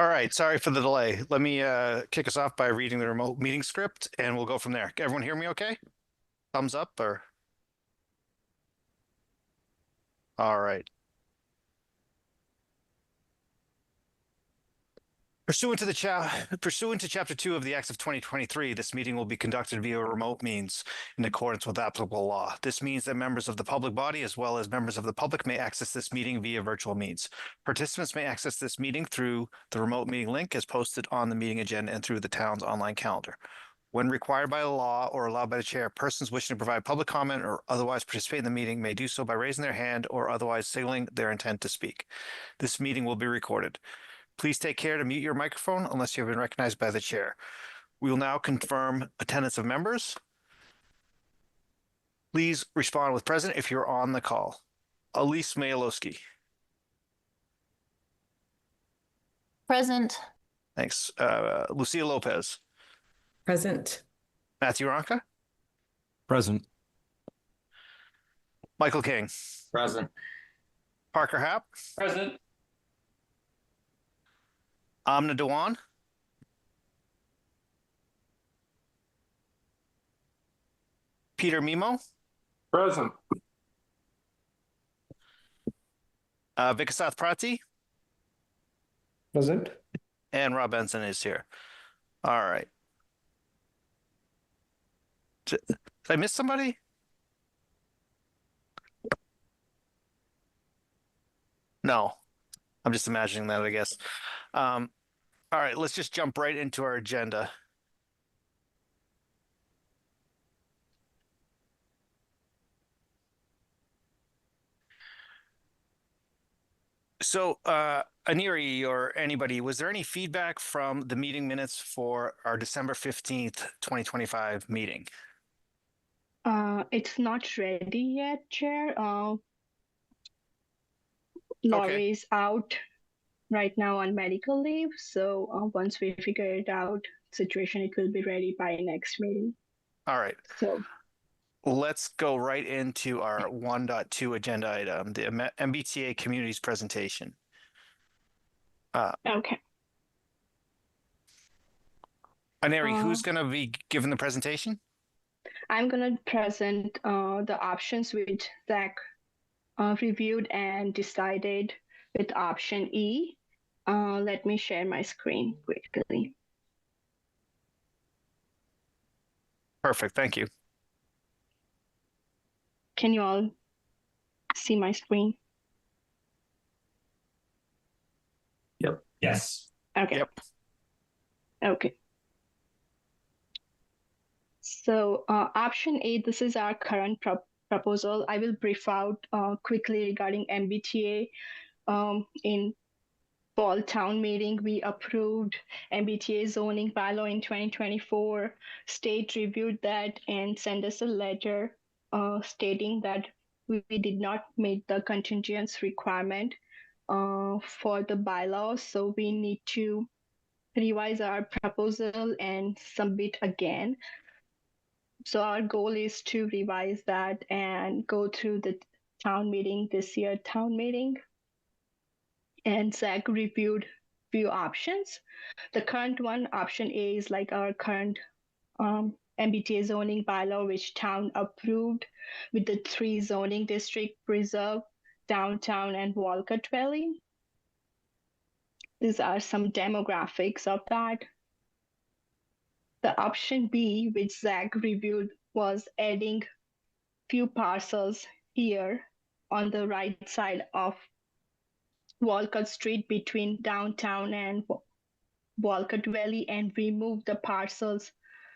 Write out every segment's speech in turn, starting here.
All right, sorry for the delay. Let me kick us off by reading the remote meeting script and we'll go from there. Everyone hear me okay? Thumbs up or all right. Pursuant to Chapter 2 of the Acts of 2023, this meeting will be conducted via remote means in accordance with applicable law. This means that members of the public body as well as members of the public may access this meeting via virtual means. Participants may access this meeting through the remote meeting link as posted on the meeting agenda and through the town's online calendar. When required by law or allowed by the chair, persons wishing to provide public comment or otherwise participate in the meeting may do so by raising their hand or otherwise signaling their intent to speak. This meeting will be recorded. Please take care to mute your microphone unless you have been recognized by the chair. We will now confirm attendance of members. Please respond with present if you're on the call. Elise Mayalowski. Present. Thanks. Lucia Lopez. Present. Matthew Ronca. Present. Michael King. Present. Parker Happ. Present. Amna Dewan. Peter Mimo. Present. Vikasath Prati. Present. And Rob Benson is here. All right. Did I miss somebody? No, I'm just imagining that, I guess. All right, let's just jump right into our agenda. So, Aniri or anybody, was there any feedback from the meeting minutes for our December 15th, 2025 meeting? It's not ready yet, Chair. Laurie's out right now on medical leave, so once we figure it out, situation, it will be ready by next meeting. All right. So let's go right into our 1.2 agenda item, the MBTA Communities presentation. okay. Aneri, who's going to be giving the presentation? I'm going to present the options which Zach reviewed and decided with option E. Let me share my screen quickly. Perfect, thank you. Can you all see my screen? Yep. Yes. Okay. Yep. Okay. So option A, this is our current proposal. I will brief out quickly regarding MBTA. In fall town meeting, we approved MBTA zoning bylaw in 2024. State reviewed that and sent us a letter stating that we did not meet the contingence requirement for the bylaws. So we need to revise our proposal and submit again. So our goal is to revise that and go through the town meeting, this year town meeting. And Zach reviewed few options. The current one, option A, is like our current MBTA zoning bylaw, which town approved with the 3 zoning district: Preserve, Downtown, and Walcott Valley. These are some demographics of that. The option B, which Zach reviewed, was adding few parcels here on the right side of Walcott Street between Downtown and Walcott Valley and remove the parcels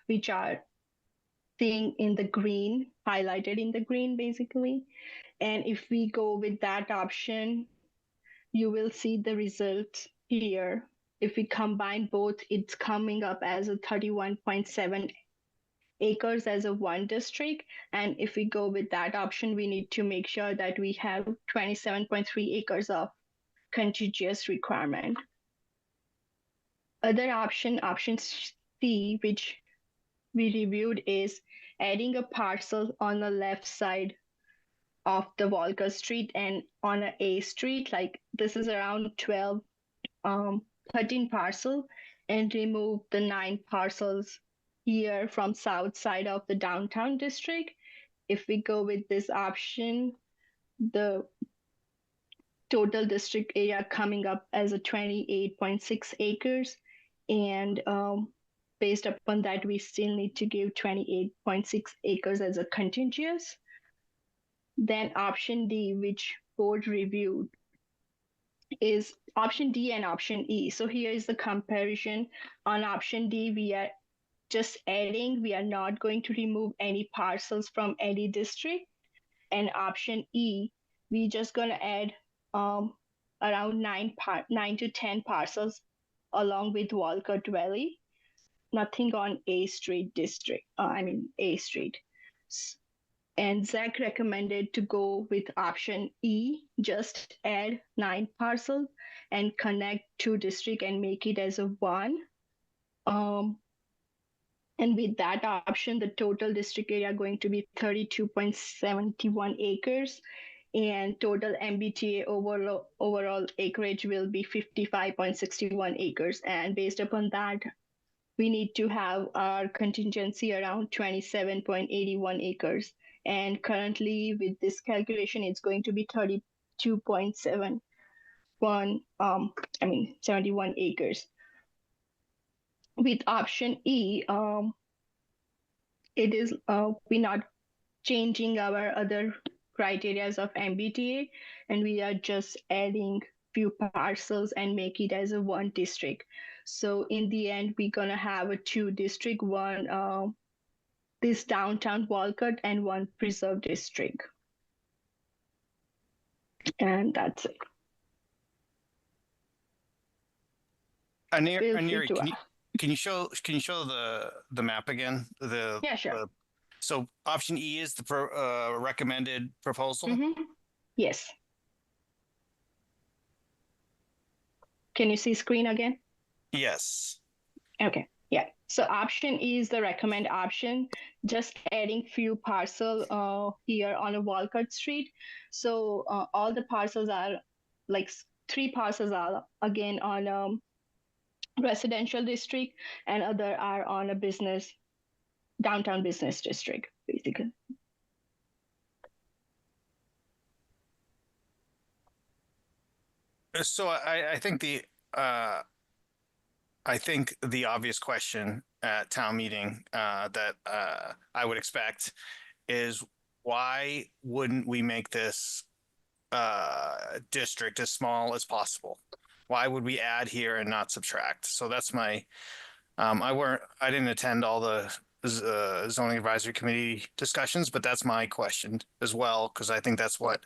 which are seen in the green, highlighted in the green basically. And if we go with that option, you will see the results here. If we combine both, it's coming up as a 31.7 acres as a one district. And if we go with that option, we need to make sure that we have 27.3 acres of contiguous requirement. Other option C, which we reviewed, is adding a parcel on the left side of the Walcott Street and on a street. Like this is around 12 13 parcel and remove the 9 parcels here from south side of the downtown district. If we go with this option, the total district area coming up as a 28.6 acres. And based upon that, we still need to give 28.6 acres as a contiguous. Then option D, which board reviewed, is option D and option E. So here is the comparison. On option D, we are just adding, we are not going to remove any parcels from any district. And option E, we just going to add around 9 to 10 parcels along with Walcott Valley. Nothing on A Street district, A Street. And Zach recommended to go with option E, just add 9 parcels and connect 2 districts and make it as a 1. And with that option, the total district area going to be 32.71 acres, and total MBTA overall acreage will be 55.61 acres. And based upon that, we need to have our contingency around 27.81 acres. And currently with this calculation, it's going to be 32.71, 71 acres. With option E, it is we're not changing our other criteria of MBTA, and we are just adding few parcels and make it as a 1 district. So in the end, we're gonna have a 2 district, one this downtown Walcott and 1 preserve district. And that's it. Aneri, can you show the map again? Yeah, sure. So option E is the recommended proposal. Mm-hmm. Yes. Can you see screen again? Yes. Okay. Yeah. So option E is the recommend option, just adding few parcel here on a Walcott Street. So all the parcels are like 3 parcels are again on residential district, and other are on a downtown business district, basically. So I think the obvious question at town meeting that I would expect is, why wouldn't we make this district as small as possible? Why would we add here and not subtract? So that's my, I didn't attend all the zoning advisory committee discussions, but that's my question as well, because I think that's what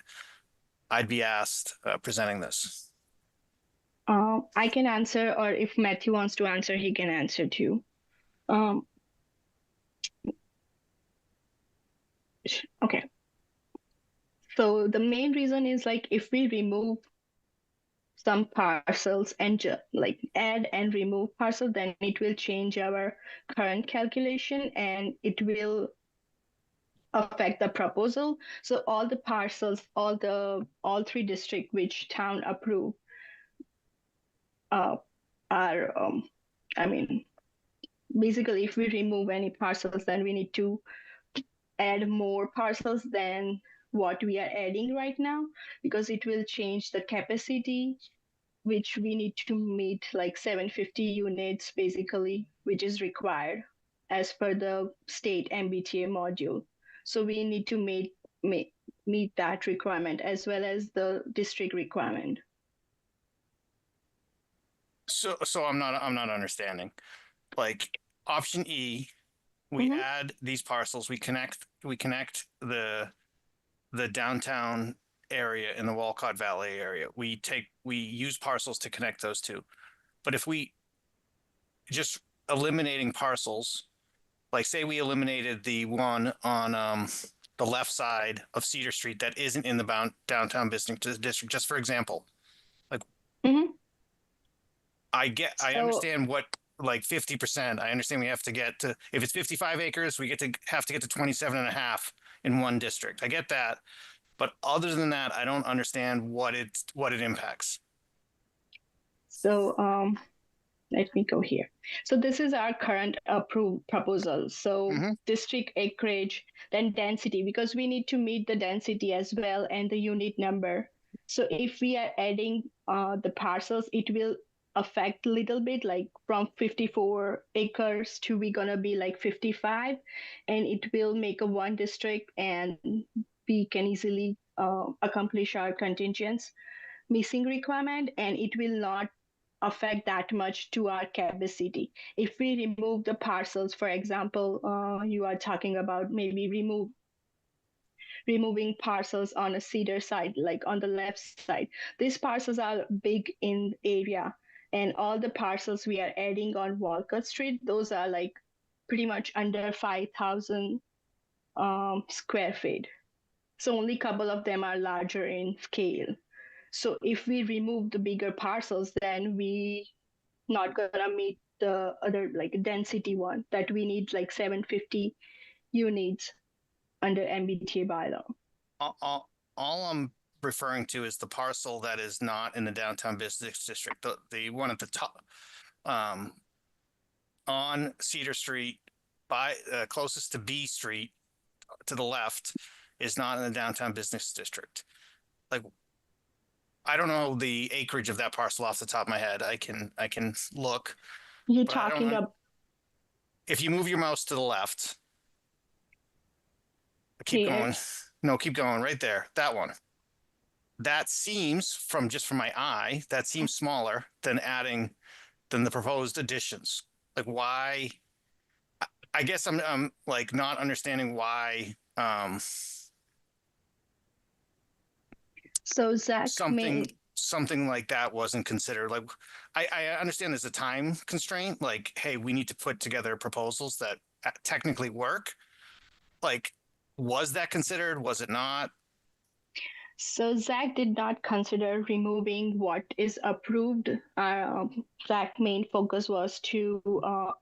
I'd be asked presenting this. I can answer, or if Matthew wants to answer, he can answer too. Okay. So the main reason is like, if we remove some parcels and like add and remove parcels, then it will change our current calculation and it will affect the proposal. So all the parcels, all 3 districts which town approved are basically, if we remove any parcels, then we need to add more parcels than what we are adding right now, because it will change the capacity, which we need to meet like 750 units basically, which is required as per the state MBTA module. So we need to meet that requirement as well as the district requirement. So I'm not understanding. Like option E, we add these parcels, we connect the downtown area in the Walcott Valley area. We use parcels to connect those 2. But if we just eliminating parcels, like say we eliminated the one on the left side of Cedar Street that isn't in the downtown business district, just for example, like I understand what, like 50%. I understand we have to get to, if it's 55 acres, we have to get to 27.5 in 1 district. I get that. But other than that, I don't understand what it impacts. So let me go here. So this is our current approved proposal. So district acreage, then density, because we need to meet the density as well and the unit number. So if we are adding the parcels, it will affect a little bit, like from 54 acres to we're gonna be like 55, and it will make a one district, and we can easily accomplish our contingents missing requirement, and it will not affect that much to our capacity. If we remove the parcels, for example, you are talking about maybe removing parcels on a cedar side, like on the left side. These parcels are big in area, and all the parcels we are adding on Walcott Street, those are like pretty much under 5,000 square feet. So only a couple of them are larger in scale. So if we remove the bigger parcels, then we not gonna meet the other like density one that we need like 750 units under MBTA bylaw. All I'm referring to is the parcel that is not in the downtown business district, the one at the top, on Cedar Street, by closest to B Street to the left, is not in the downtown business district. Like, I don't know the acreage of that parcel off the top of my head. I can look. You're But I don't talking about If you move your mouse to the left, keep here. going. No, keep going right there. That one. That seems from my eye, that seems smaller than the proposed additions. Like, why? I guess I'm like not understanding why So Zach something like that wasn't considered. Like, I understand there's a time constraint. Like, hey, we need to put together proposals that technically work. Like, was that considered? Was it not? So Zach did not consider removing what is approved. Zach's main focus was to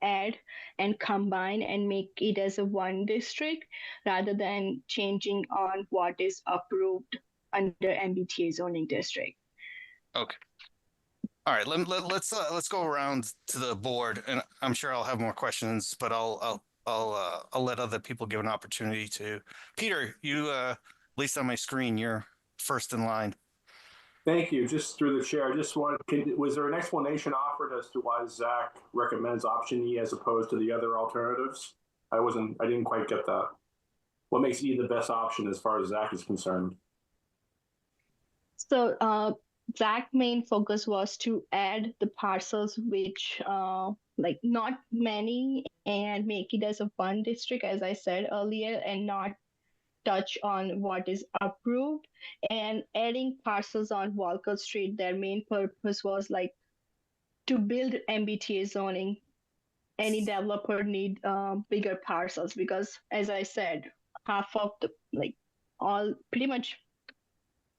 add and combine and make it as a one district rather than changing on what is approved under MBTA zoning district. Okay. All right. Let's go around to the board, and I'm sure I'll have more questions, but I'll let other people give an opportunity to. Peter, you at least on my screen, you're first in line. Thank you. Just through the chair, was there an explanation offered as to why Zach recommends option E as opposed to the other alternatives? I didn't quite get that. What makes E the best option as far as Zach is concerned? So Zach's main focus was to add the parcels which like not many, and make it as a one district, as I said earlier, and not touch on what is approved. And adding parcels on Walcott Street, their main purpose was like to build MBTA zoning. Any developer need bigger parcels, because as I said, half of the pretty much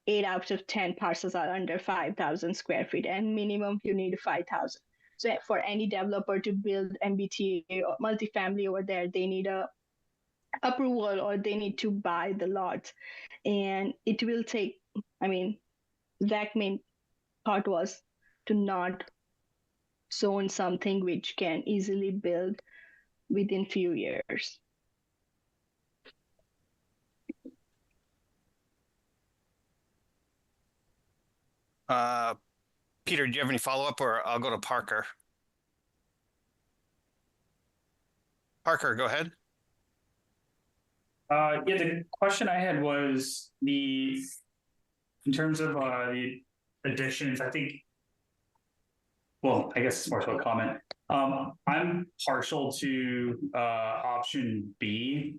8 out of 10 parcels are under 5,000 square feet, and minimum you need 5,000. So for any developer to build MBTA or multifamily over there, they need a approval or they need to buy the lot, and it will take. Zach's main thought was to not zone something which can easily build within few years. Peter, do you have any follow-up, or I'll go to Parker? Parker, go ahead. Yeah, the question I had was in terms of the additions, I think, well, I guess it's more so a comment. I'm partial to option B,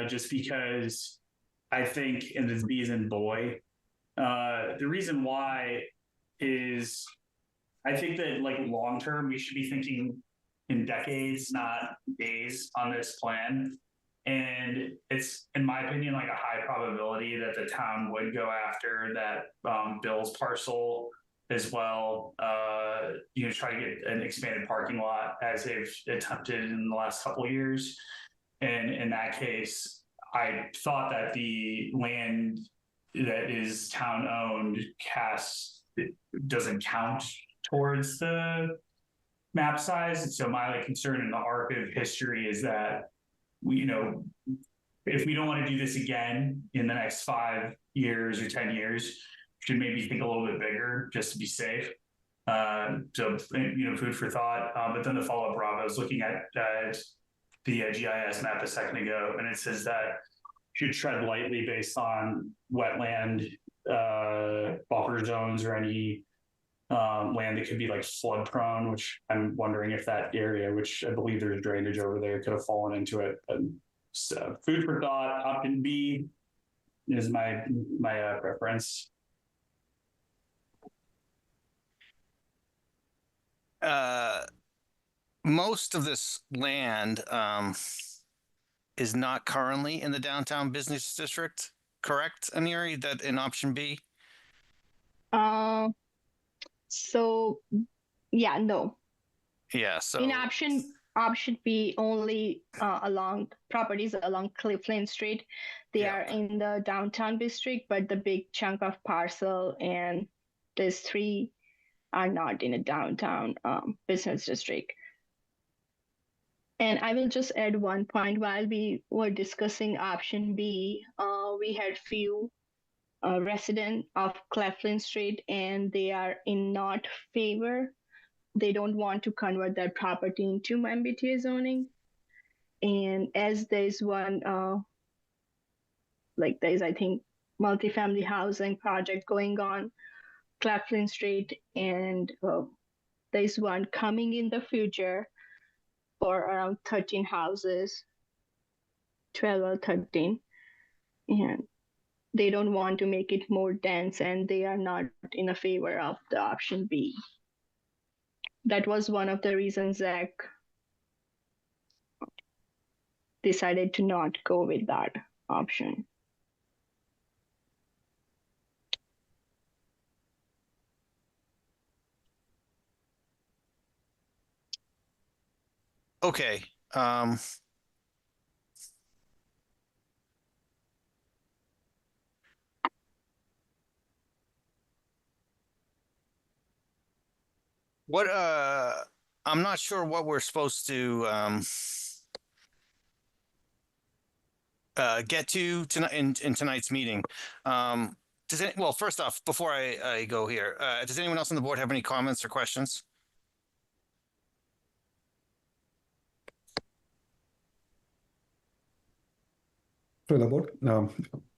just because I think, and this B is in boy, the reason why is I think that like long term, we should be thinking in decades, not days on this plan. And it's, in my opinion, like a high probability that the town would go after that Bill's parcel as well. Try to get an expanded parking lot as they've attempted in the last couple of years. And in that case, I thought that the land that is town owned doesn't count towards the map size. So my concern in the arc of history is that we, if we don't want to do this again in the next 5 years or 10 years, should maybe think a little bit bigger just to be safe. So, food for thought. But then the follow-up, Rob, I was looking at the GIS map a second ago, and it says that should tread lightly based on wetland buffer zones or any land that could be like flood prone, which I'm wondering if that area, which I believe there's drainage over there, could have fallen into it. So food for thought. Option B is my preference. Most of this land is not currently in the downtown business district, correct, Aniri? That in option B? So yeah, no. Yeah, so In option B, only along properties along Cleveland Street, they Yeah. are in the downtown district, but the big chunk of parcel and these 3 are not in a downtown business district. And I will just add one point. While we were discussing option B, we had few residents of Cleveland Street, and they are in not favor. They don't want to convert their property into MBTA zoning. And as there's one, there's, I think, multifamily housing project going on Cleveland Street, and there's one coming in the future for around 13 houses, 12 or 13. And they don't want to make it more dense, and they are not in a favor of the option B. That was one of the reasons Zach decided to not go with that option. okay. What I'm not sure what we're supposed to get to tonight in tonight's meeting. Well, first off, before I go here, does anyone else on the board have any comments or questions? To the board. Go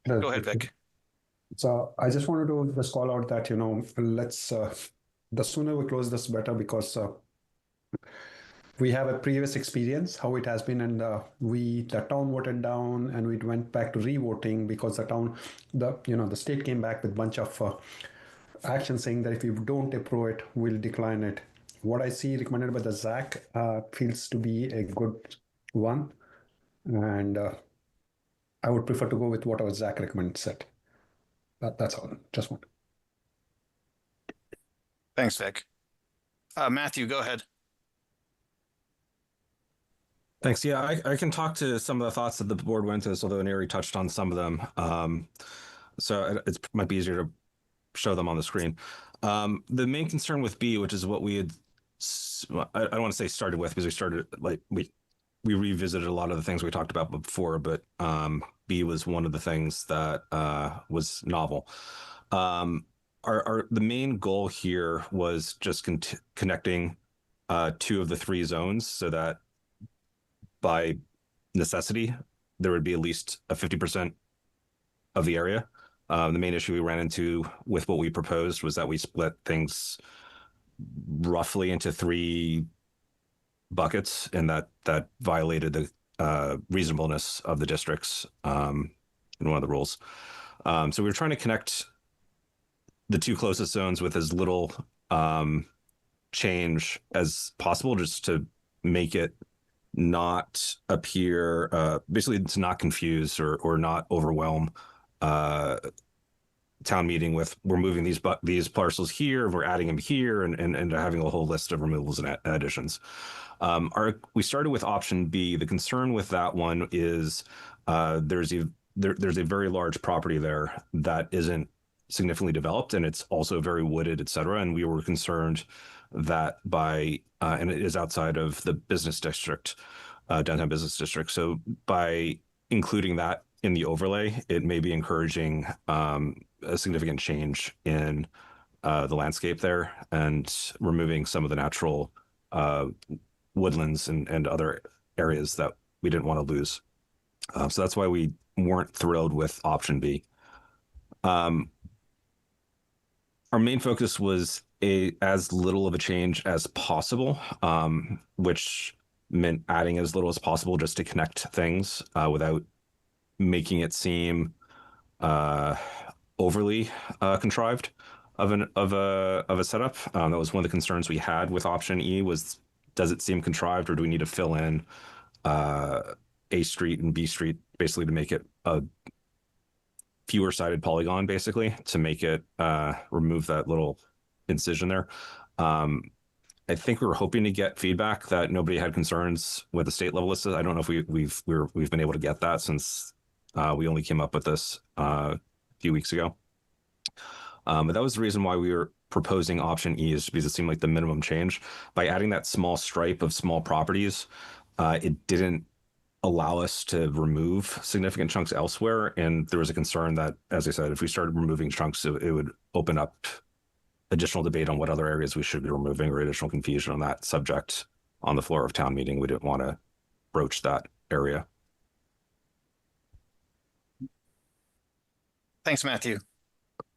ahead, Vic. So I just wanted to just call out that, let's, the sooner we close this better, because we have a previous experience, how it has been, and the town voted down, and we went back to re-voting because the state came back with a bunch of action saying that if you don't approve it, we'll decline it. What I see recommended by the Zach feels to be a good one, and I would prefer to go with whatever Zach recommends it. That's all. Just one. Thanks, Vic. Matthew, go ahead. Thanks. Yeah, I can talk to some of the thoughts that the board went to, although Neri touched on some of them. So it might be easier to show them on the screen. The main concern with B, which is what we had, I don't want to say started with, because we started we revisited a lot of the things we talked about before, but B was one of the things that was novel. The main goal here was just connecting 2 of the 3 zones so that by necessity, there would be at least a 50% of the area. The main issue we ran into with what we proposed was that we split things roughly into 3 buckets, and that violated the reasonableness of the districts in one of the rules. So we were trying to connect the 2 closest zones with as little change as possible, just to make it not appear, basically to not confuse or not overwhelm town meeting with, we're moving these parcels here, we're adding them here, and having a whole list of removals and additions. We started with option B. The concern with that one is there's a very large property there that isn't significantly developed, and it's also very wooded, et cetera. And we were concerned that by, and it is outside of the business district, downtown business district. So by including that in the overlay, it may be encouraging a significant change in the landscape there and removing some of the natural woodlands and other areas that we didn't want to lose. So that's why we weren't thrilled with option B. Our main focus was as little of a change as possible, which meant adding as little as possible just to connect things without making it seem overly contrived of a setup. That was one of the concerns we had with option E was, does it seem contrived, or do we need to fill in A Street and B Street basically to make it a fewer sided polygon, basically to make it remove that little incision there. I think we were hoping to get feedback that nobody had concerns with the state level list. I don't know if we've been able to get that since we only came up with this a few weeks ago. But that was the reason why we were proposing option E, is because it seemed like the minimum change. By adding that small stripe of small properties, it didn't allow us to remove significant chunks elsewhere. And there was a concern that, as I said, if we started removing chunks, it would open up additional debate on what other areas we should be removing, or additional confusion on that subject on the floor of town meeting. We didn't want to broach that area. Thanks, Matthew.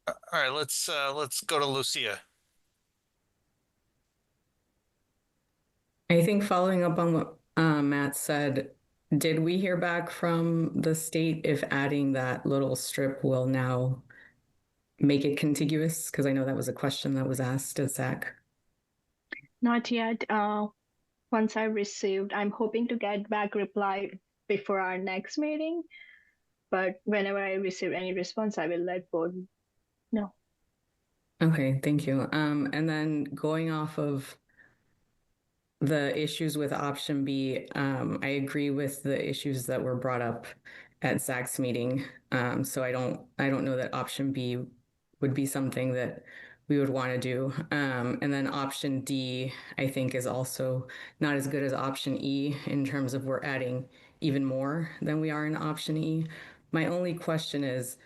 All right, let's go to Lucia. I think following up on what Matt said, did we hear back from the state if adding that little strip will now make it contiguous? Because I know that was a question that was asked of Zach. Not yet. Once I received, I'm hoping to get back reply before our next meeting. But whenever I receive any response, I will let board know. Okay, thank you. And then going off of the issues with option B, I agree with the issues that were brought up at Zach's meeting. So I don't know that option B would be something that we would want to do. And then option D, I think, is also not as good as option E in terms of we're adding even more than we are in option E. My only question is,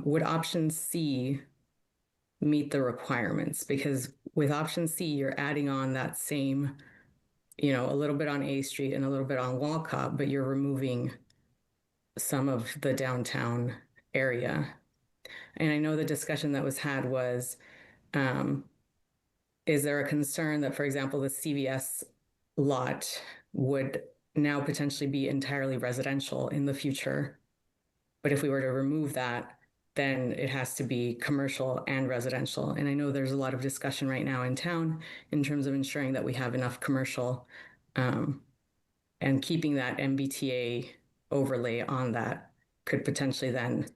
would option C meet the requirements? Because with option C, you're adding on that same, a little bit on A Street and a little bit on Walcott, but you're removing some of the downtown area. And I know the discussion that was had was, is there a concern that, for example, the CVS lot would now potentially be entirely residential in the future? But if we were to remove that, then it has to be commercial and residential. And I know there's a lot of discussion right now in town in terms of ensuring that we have enough commercial and keeping that MBTA overlay on that could potentially then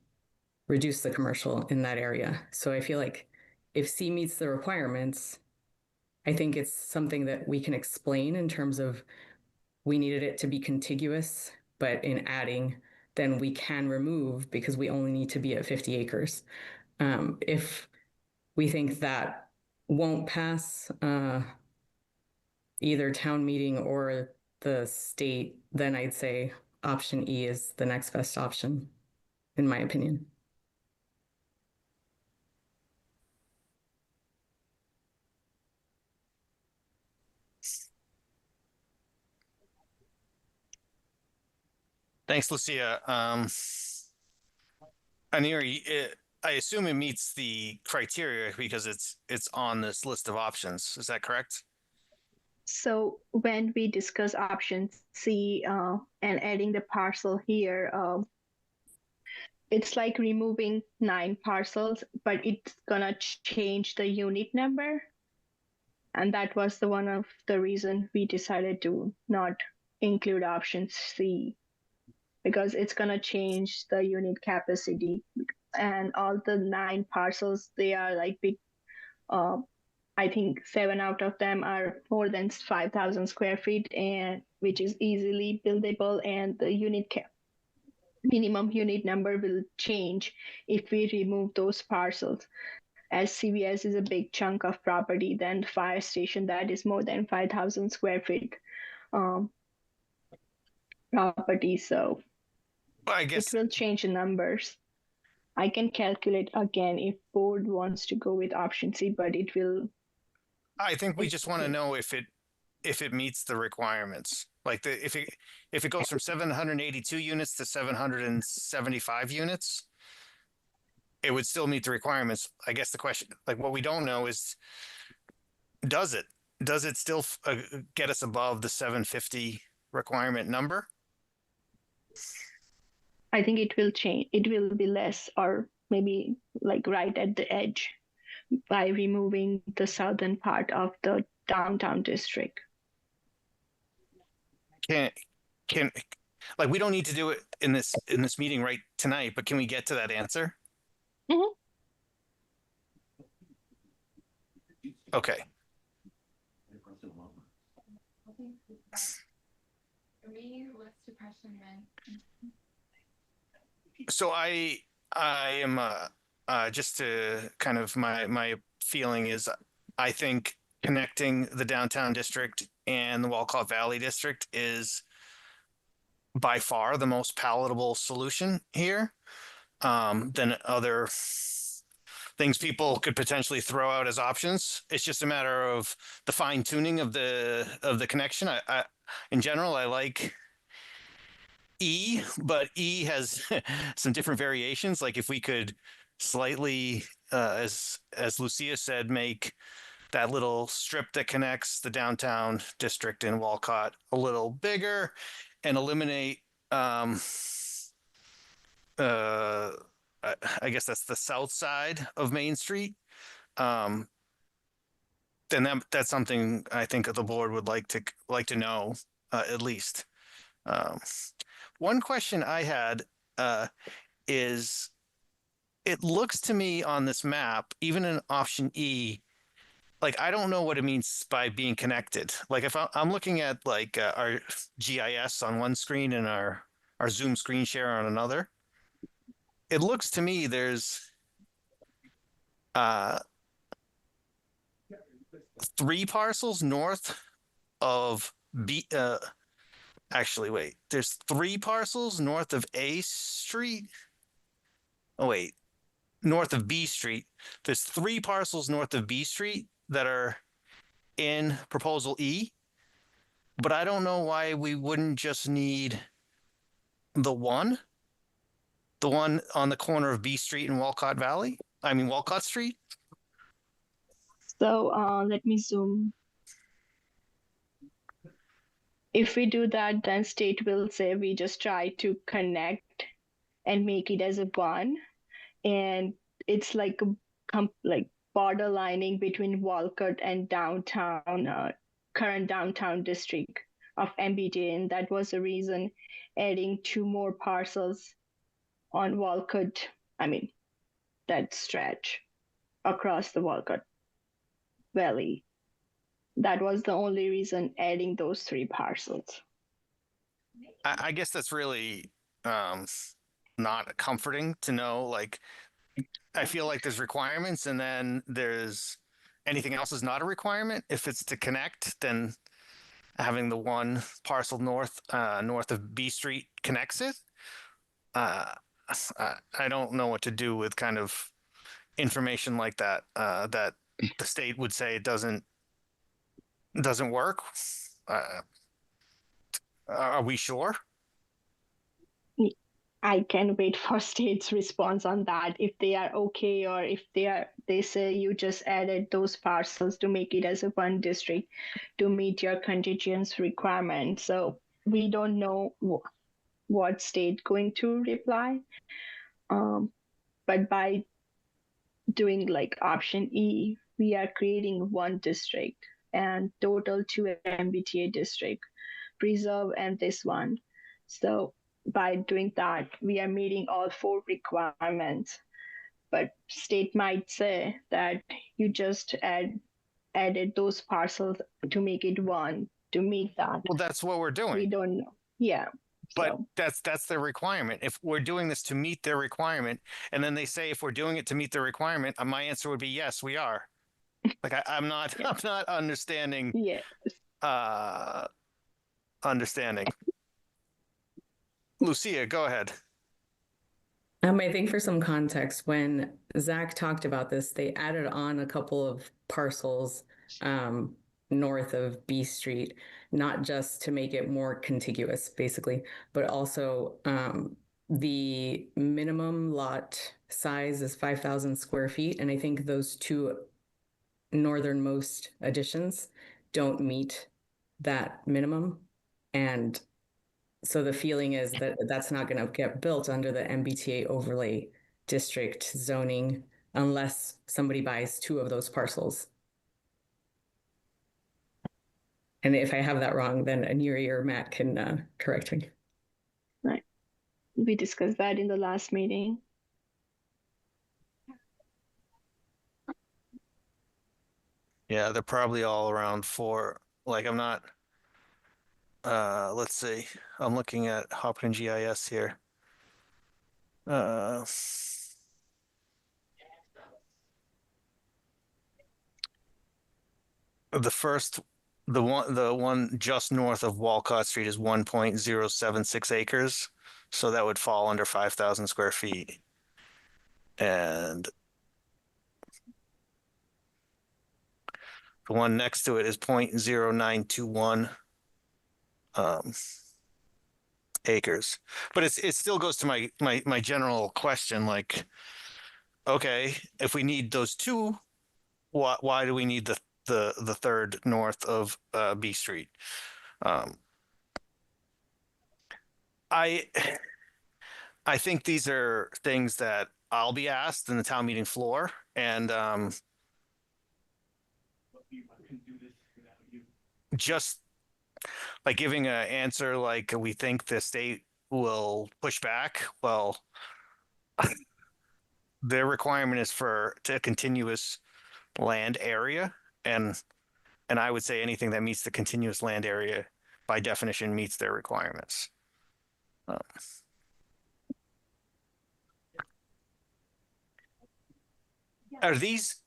reduce the commercial in that area. So I feel like if C meets the requirements, I think it's something that we can explain in terms of we needed it to be contiguous, but in adding, then we can remove because we only need to be at 50 acres. If we think that won't pass either town meeting or the state, then I'd say option E is the next best option, in my opinion. Thanks, Lucia. Aneri, I assume it meets the criteria because it's on this list of options. Is that correct? So when we discuss option C and adding the parcel here, it's like removing 9 parcels, but it's gonna change the unit number. And that was one of the reason we decided to not include option C, because it's gonna change the unit capacity. And all the 9 parcels, they are like big, I think 7 out of them are more than 5,000 square feet, and which is easily buildable, and the minimum unit number will change if we remove those parcels. as CVS is a big chunk of property, then the fire station that is more than 5,000 square feet property. So Well, I it guess will change the numbers. I can calculate again if board wants to go with option C, but it will. I think we just want to know if it meets the requirements. Like if it goes from 782 units to 775 units, it would still meet the requirements. I guess the question, like what we don't know is, does it still get us above the 750 requirement number? I think it will change. It will be less, or maybe like right at the edge, by removing the southern part of the downtown district. Can like we don't need to do it in this meeting right tonight, but can we get to that answer? Mhm. Okay. So I am just to kind of my feeling is I think connecting the downtown district and the Walcott Valley district is by far the most palatable solution here, than other things people could potentially throw out as options. It's just a matter of the fine tuning of the connection. I in general I like E, but E has some different variations. Like if we could slightly, as Lucia said, make that little strip that connects the downtown district in Walcott a little bigger, and eliminate, I guess that's the south side of Main Street. Then that's something I think the board would like to know, at least. One question I had is, it looks to me on this map, even in option E, like I don't know what it means by being connected. Like if I'm looking at like our GIS on one screen and our Zoom screen share on another, it looks to me there's 3 parcels north of B. Actually, wait. There's 3 parcels north of A Street. Oh, wait. North of B Street. There's 3 parcels north of B Street that are in proposal E. But I don't know why we wouldn't just need the one on the corner of B Street and Walcott Valley. I mean, Walcott Street. So let me zoom. If we do that, then state will say we just try to connect and make it as a one, and it's like like borderlining between Walcott and downtown, current downtown district of MBTA, and that was the reason adding 2 more parcels on Walcott. I mean, that stretch across the Walcott Valley. That was the only reason adding those 3 parcels. I guess that's really not comforting to know. Like, I feel like there's requirements, and then there's anything else is not a requirement. If it's to connect, then having the one parcel north of B Street connects it. I don't know what to do with kind of information like that. That the state would say it doesn't work. Are we sure? I can wait for state's response on that, if they are okay, or if they say you just added those parcels to make it as a one district to meet your contingent requirement. So we don't know what state going to reply. But by doing like option E, we are creating one district and total 2 MBTA district, preserve and this one. So by doing that, we are meeting all 4 requirements. But state might say that you just added those parcels to make it one to meet that. Well, that's what we're doing. We don't know. Yeah. But So, that's their requirement. If we're doing this to meet their requirement, and then they say if we're doing it to meet their requirement, my answer would be yes, we are. Like I'm not Yeah. I'm not understanding yeah. understanding. Lucia, go ahead. I think for some context, when Zach talked about this, they added on a couple of parcels north of B Street, not just to make it more contiguous, basically, but also the minimum lot size is 5,000 square feet. And I think those two northernmost additions don't meet that minimum. And so the feeling is that that's not going to get built under the MBTA overlay district zoning unless somebody buys two of those parcels. And if I have that wrong, then Aniri or Matt can correct me. Right. We discussed that in the last meeting. Yeah, they're probably all around 4. Like I'm not. Let's see. I'm looking at Hopkin GIS here. The one just north of Walcott Street is 1.076 acres, so that would fall under 5,000 square feet. And the one next to it is 0.0921 acres. But it still goes to my general question, like, okay, if we need those two, why do we need the third north of B Street? I think these are things that I'll be asked in the town meeting floor, and just like giving an answer like we think the state will push back. Well, their requirement is for a continuous land area, and I would say anything that meets the continuous land area by definition meets their requirements. Are these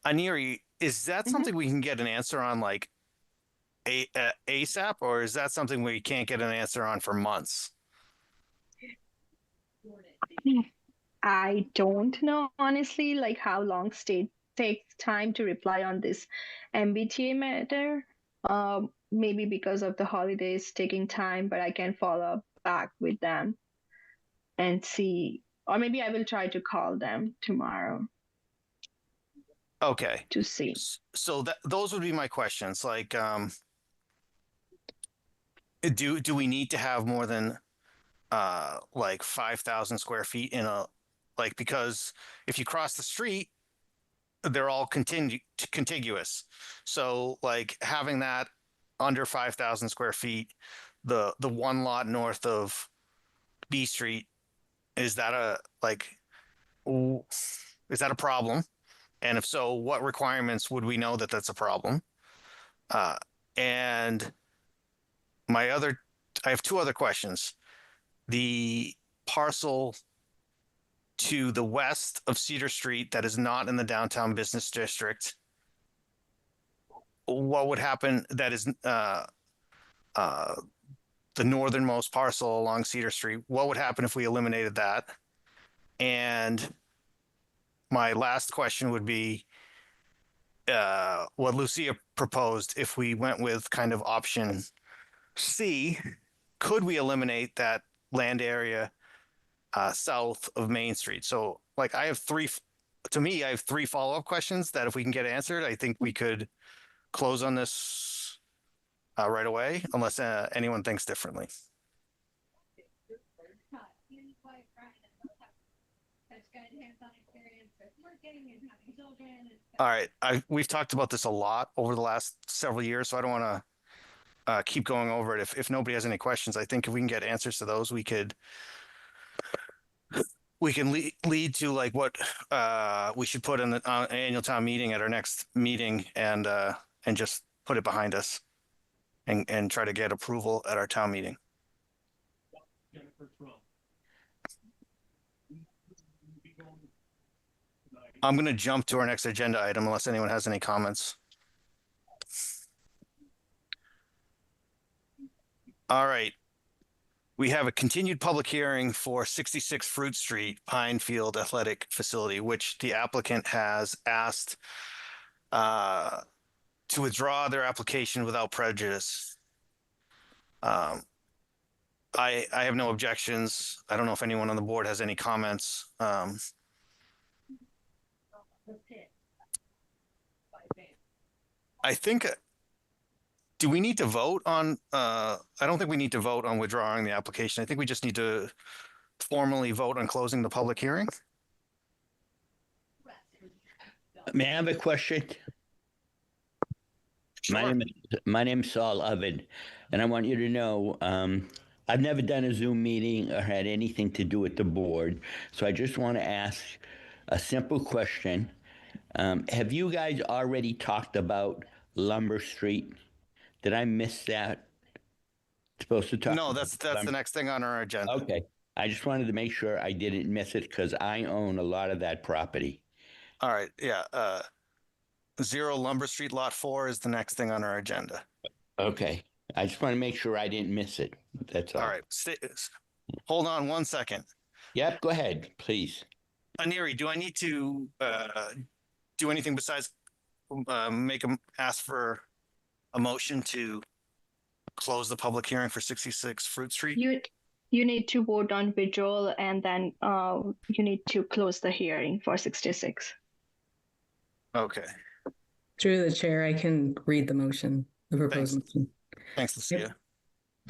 Aniri, is that something we can get an answer on like ASAP, or is that something we can't get an answer on for months? I don't know, honestly, like how long state takes time to reply on this MBTA matter. Maybe because of the holidays taking time, but I can follow up back with them and see, or maybe I will try to call them tomorrow Okay. to see. So those would be my questions. Like, do we need to have more than like 5,000 square feet in a, like, because if you cross the street, they're all contiguous. So like having that under 5,000 square feet, the one lot north of B Street, is that a problem? And if so, what requirements would we know that that's a problem? And I have two other questions. The parcel to the west of Cedar Street that is not in the downtown business district, what would happen? That is the northernmost parcel along Cedar Street. What would happen if we eliminated that? And my last question would be what Lucia proposed. If we went with kind of option C, could we eliminate that land area south of Main Street? So like I have three follow-up questions that if we can get answered, I think we could close on this right away, unless anyone thinks differently. All right, we've talked about this a lot over the last several years, so I don't want to keep going over it. If nobody has any questions, I think if we can get answers to those, we can lead to like what we should put in the annual town meeting at our next meeting, and just put it behind us. and try to get approval at our town meeting. I'm going to jump to our next agenda item unless anyone has any comments. All right. We have a continued public hearing for 66 Fruit Street Pinefield Athletic Facility, which the applicant has asked to withdraw their application without prejudice. I have no objections. I don't know if anyone on the board has any comments. I think, do we need to vote on, I don't think we need to vote on withdrawing the application. I think we just need to formally vote on closing the public hearing. May I have a question? Sure. My name's Saul Ovid, and I want you to know I've never done a Zoom meeting or had anything to do with the board, so I just want to ask a simple question. Have you guys already talked about Lumber Street? Did I miss that? Supposed to talk? No, that's the next thing on our agenda. Okay. I just wanted to make sure I didn't miss it because I own a lot of that property. All right, yeah. 0 Lumber Street Lot 4 is the next thing on our agenda. Okay. I just want to make sure I didn't miss it. That's all. All right, hold on 1 second. Yep, go ahead, please. Aneri, do I need to do anything besides ask for a motion to close the public hearing for 66 Fruit Street? You need to vote on withdrawal, and then you need to close the hearing for 66. Okay, Through the chair, I can read the motion, the proposed motion. thanks, Lucia.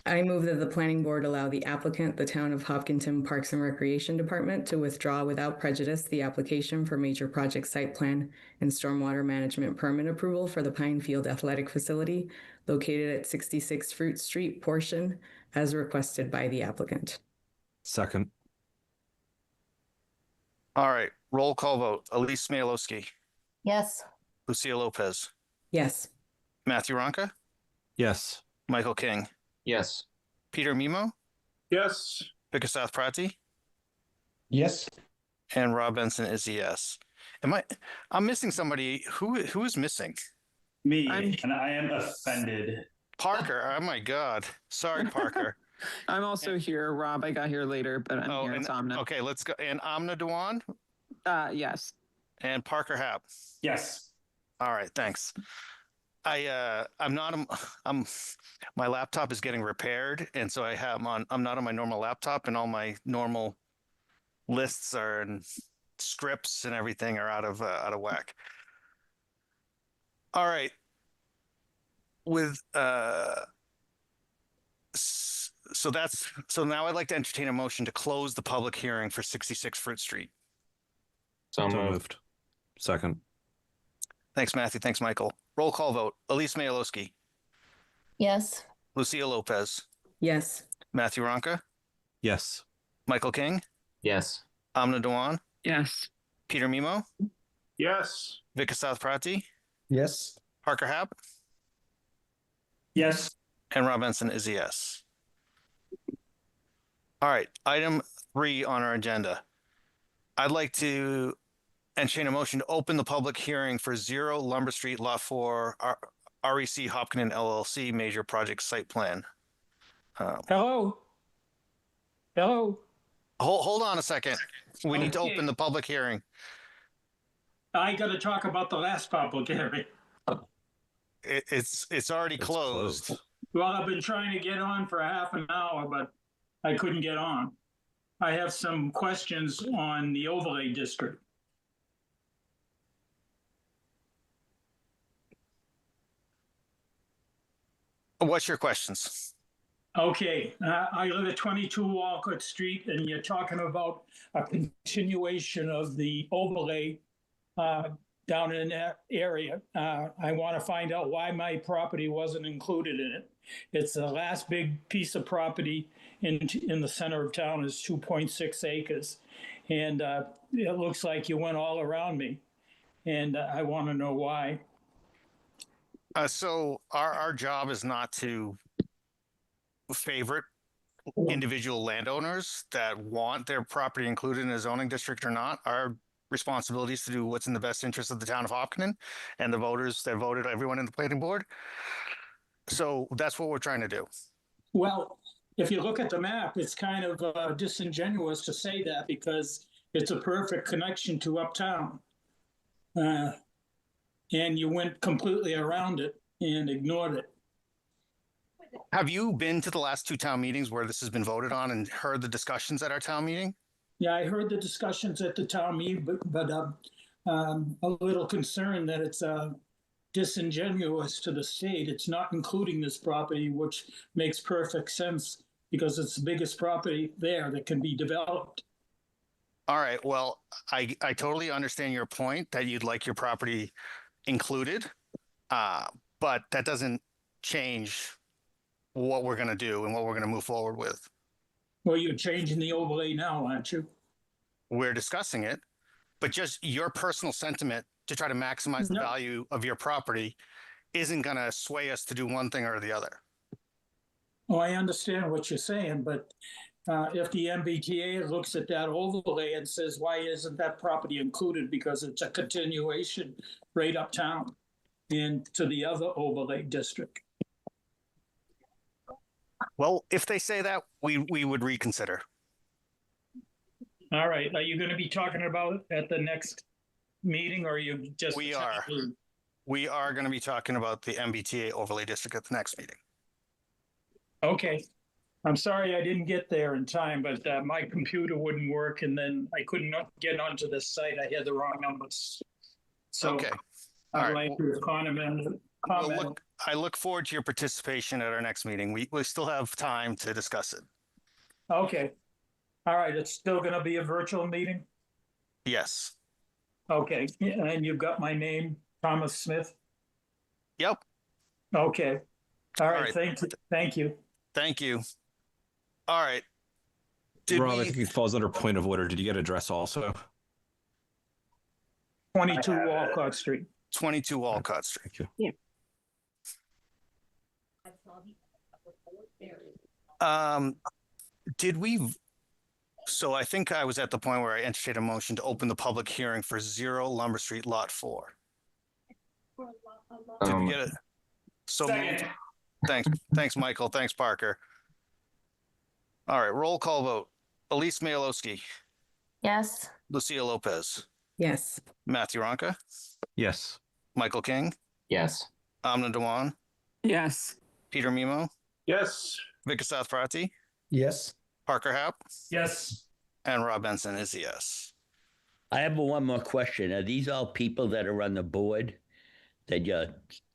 I move that the planning board allow the applicant, the Town of Hopkinton Parks and Recreation Department, to withdraw without prejudice the application for major project site plan and stormwater management permit approval for the Pinefield Athletic Facility located at 66 Fruit Street portion as requested by the applicant. Second. All right, roll call vote. Elise Smailowski, Yes. Lucia Lopez, Yes. Matthew Ronca, Yes. Michael King, Yes. Peter Mimo, Yes. Bickerstaff Prati, Yes. and Rob Benson is a yes. I'm missing somebody. Who is missing? Me, and I am offended. Parker. Oh my God. Sorry, Parker. I'm also here, Rob. I got here later, but I'm here. It's Amna. Okay, let's go. And Amna Dewan Yes. and Parker Happ. Yes. All right, thanks. I'm my laptop is getting repaired, and so I'm not on my normal laptop, and all my normal lists and scripts and everything are out of whack. All right. So now I'd like to entertain a motion to close the public hearing for 66 Fruit Street. So So moved. moved. Second. Thanks, Matthew. Thanks, Michael. Roll call vote. Elise Smailowski, Yes. Lucia Lopez, Yes. Matthew Ronca, Yes. Michael King, Yes. Amna Dewan, Yes. Peter Mimo, Yes. Bickerstaff Prati, Yes. Parker Happ, Yes. and Rob Benson is a yes. All right, item 3 on our agenda. I'd like to entertain a motion to open the public hearing for 0 Lumber Street Lot 4 REC Hopkinton LLC Major Project Site Plan. Hello? Hello? Hold on a second. We need to Okay. open the public hearing. I got to talk about the last public hearing. It's already It's closed. Well, I've been trying to get on for half an hour, but I couldn't get on. I have some questions on the overlay district. What's your questions? Okay, I live at 22 Walcott Street, and you're talking about a continuation of the overlay down in that area. I want to find out why my property wasn't included in it. It's the last big piece of property in the center of town is 2.6 acres. And it looks like you went all around me. And I want to know why. So our job is not to favorite individual landowners that want their property included in a zoning district or not. Our responsibility is to do what's in the best interest of the town of Hopkinton and the voters that voted everyone in the planning board. So that's what we're trying to do. Well, if you look at the map, it's kind of disingenuous to say that because it's a perfect connection to uptown. And you went completely around it and ignored it. Have you been to the last two town meetings where this has been voted on and heard the discussions at our town meeting? Yeah, I heard the discussions at the town meeting, but I'm a little concerned that it's disingenuous to the state. It's not including this property, which makes perfect sense because it's the biggest property there that can be developed. All right. Well, I totally understand your point that you'd like your property included, but that doesn't change what we're going to do and what we're going to move forward with. Well, you're changing the overlay now, aren't you? We're discussing it, but just your personal sentiment to try to maximize the value of your property isn't going to sway us to do one thing or the other. Oh, I understand what you're saying, but if the MBTA looks at that overlay and says, why isn't that property included? Because it's a continuation right uptown and to the other overlay district. Well, if they say that, we would reconsider. All right. Are you going to be talking about at the next meeting or are you just? We are going to be talking about the MBTA overlay district at the next meeting. Okay. I'm sorry I didn't get there in time, but my computer wouldn't work and then I couldn't get onto the site. I had the wrong numbers. So okay. I'd like to comment. Well, I look forward to your participation at our next meeting. We still have time to discuss it. Okay. All right. It's still going to be a virtual meeting? Yes. Okay. And you've got my name, Thomas Smith? Yep. Okay. All right. Thank you. Thank you. Thank you. All right. Rob, I think it falls under point of order. Did you get address also? 22 Walcott Street. 22 Walcott Street. Thank you. Yeah. Did we? So I think I was at the point where I entertained a motion to open the public hearing for 0 Lumber Street, Lot 4. Did we get it? So moved. Thanks, Michael. Thanks, Parker. All right, roll call vote. Elise Mayalowski, Yes. Lucia Lopez, Yes. Matthew Ronca, Yes. Michael King, Yes. Amna Dewan, Yes. Peter Mimo, Yes. Vikasath Prati, Yes. Parker Happ, Yes. and Rob Benson is a yes. I have one more question. Are these all people that are on the board that you're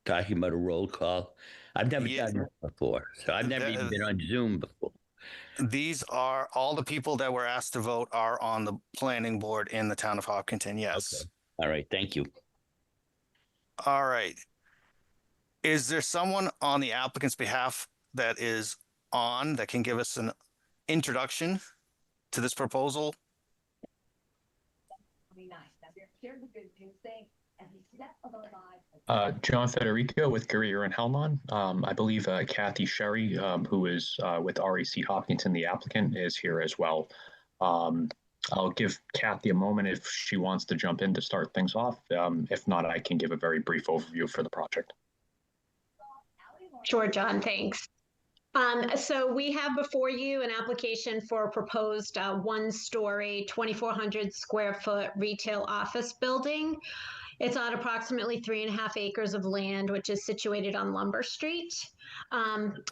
talking about a roll call? I've never done this before, so I've never even been on Zoom before. These are all the people that were asked to vote are on the planning board in the town of Hopkinton. Yes. Okay. All right. Thank you. All right. Is there someone on the applicant's behalf that is on that can give us an introduction to this proposal? John Federico with Guerrier and Hellman. I believe Kathy Sherry, who is with REC Hopkinton, the applicant, is here as well. I'll give Kathy a moment if she wants to jump in to start things off. If not, I can give a very brief overview for the project. Sure, John, thanks. So we have before you an application for a proposed one-story, 2,400 square foot retail office building. It's on approximately 3.5 acres of land, which is situated on Lumber Street.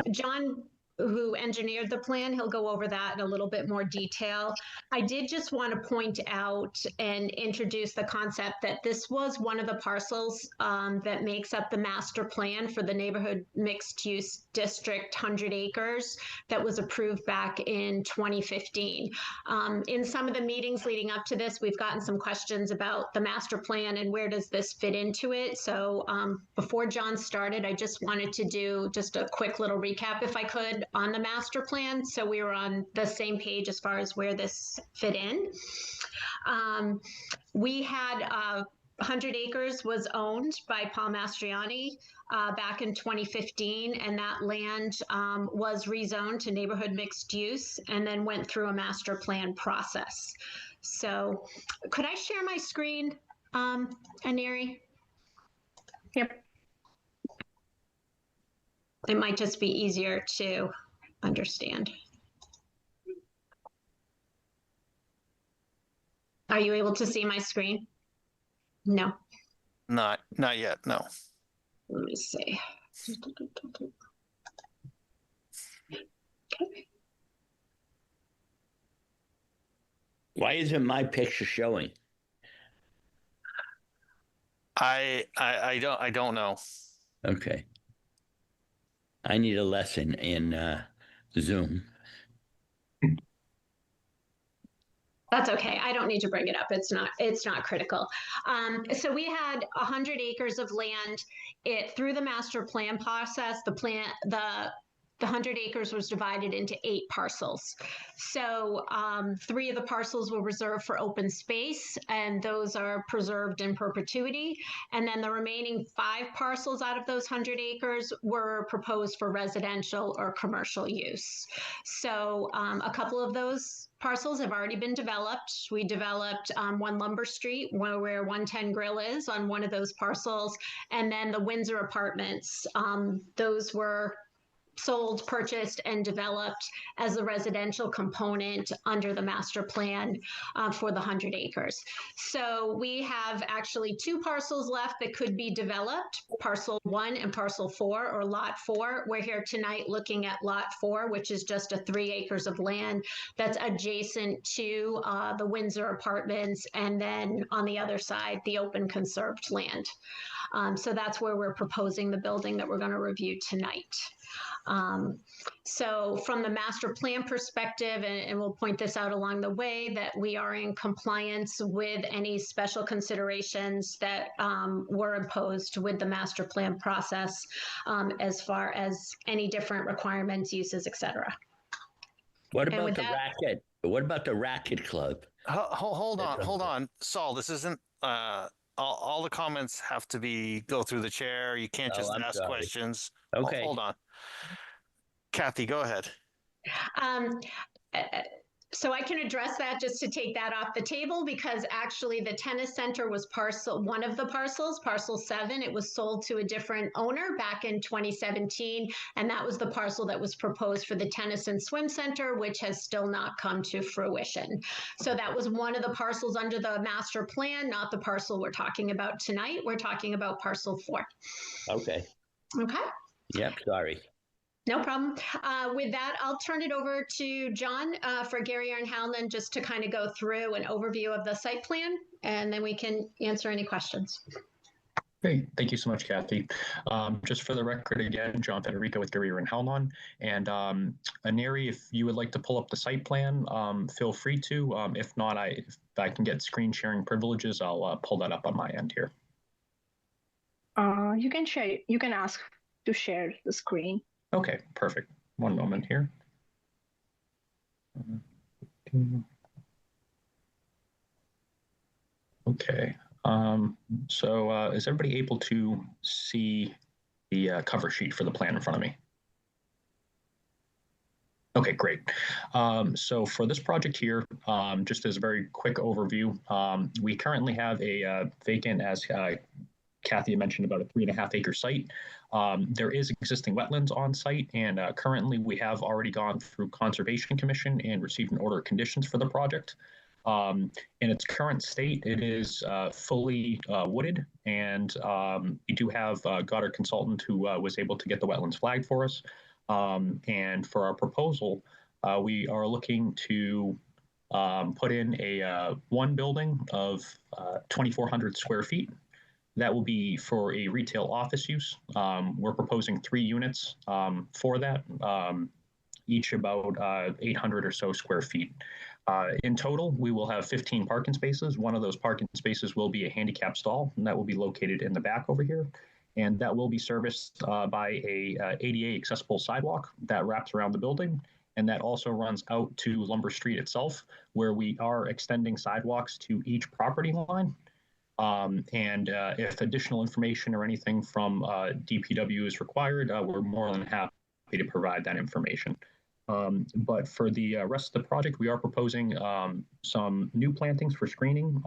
John, who engineered the plan, he'll go over that in a little bit more detail. I did just want to point out and introduce the concept that this was one of the parcels that makes up the master plan for the neighborhood mixed use district, 100 acres, that was approved back in 2015. In some of the meetings leading up to this, we've gotten some questions about the master plan and where does this fit into it. So before John started, I just wanted to do just a quick little recap, if I could, on the master plan, so we were on the same page as far as where this fit in. We had 100 acres was owned by Paul Mastriani back in 2015, and that land was rezoned to neighborhood mixed use and then went through a master plan process. So could I share my screen, Aneri? Yep. It might just be easier to understand. Are you able to see my screen? No. Not yet. No. Let me see. Okay. Why isn't my picture showing? I don't know. Okay. I need a lesson in Zoom. That's okay. I don't need to bring it up. It's not critical. So we had 100 acres of land. Through the master plan process, the 100 acres was divided into 8 parcels. So 3 of the parcels were reserved for open space, and those are preserved in perpetuity. And then the remaining 5 parcels out of those 100 acres were proposed for residential or commercial use. So a couple of those parcels have already been developed. We developed 1 Lumber Street, where 110 Grill is, on one of those parcels. And then the Windsor Apartments, those were sold, purchased, and developed as a residential component under the master plan for the 100 acres. So we have actually 2 parcels left that could be developed, parcel 1 and parcel 4, or lot 4. We're here tonight looking at lot 4, which is just a 3 acres of land that's adjacent to the Windsor Apartments, and then on the other side, the open conserved land. So that's where we're proposing the building that we're going to review tonight. So from the master plan perspective, and we'll point this out along the way, that we are in compliance with any special considerations that were imposed with the master plan process, as far as any different requirements, uses, etc. What about the racket? What about the racket club? Hold on. Saul, this isn't all the comments have to go through the chair. You can't just ask questions. Okay. Hold on. Kathy, go ahead. So I can address that just to take that off the table, because actually the tennis center was one of the parcels, parcel 7. It was sold to a different owner back in 2017. And that was the parcel that was proposed for the tennis and swim center, which has still not come to fruition. So that was one of the parcels under the master plan, not the parcel we're talking about tonight. We're talking about parcel 4. Okay. Okay. Yep. Sorry. No problem. With that, I'll turn it over to John for Gary and Howland, just to kind of go through an overview of the site plan, and then we can answer any questions. Great. Thank you so much, Kathy. Just for the record, again, John Federico with Guerrero and Hellman. And Aneri, if you would like to pull up the site plan, feel free to. If not, if I can get screen sharing privileges, I'll pull that up on my end here. You can share. You can ask to share the screen. Okay, perfect. One moment here. Okay. So is everybody able to see the cover sheet for the plan in front of me? Okay, great. So for this project here, just as a very quick overview, we currently have a vacant, as Kathy mentioned, about a 3.5 acre site. There is existing wetlands on site, and currently we have already gone through Conservation Commission and received an order of conditions for the project. In its current state, it is fully wooded, and we do have Goddard Consultant who was able to get the wetlands flagged for us. And for our proposal, we are looking to put in a one building of 2,400 square feet. That will be for a retail office use. We're proposing 3 units for that, each about 800 or so square feet. In total, we will have 15 parking spaces. One of those parking spaces will be a handicap stall, and that will be located in the back over here. And that will be serviced by a ADA accessible sidewalk that wraps around the building. And that also runs out to Lumber Street itself, where we are extending sidewalks to each property line. And if additional information or anything from DPW is required, we're more than happy to provide that information. But for the rest of the project, we are proposing some new plantings for screening,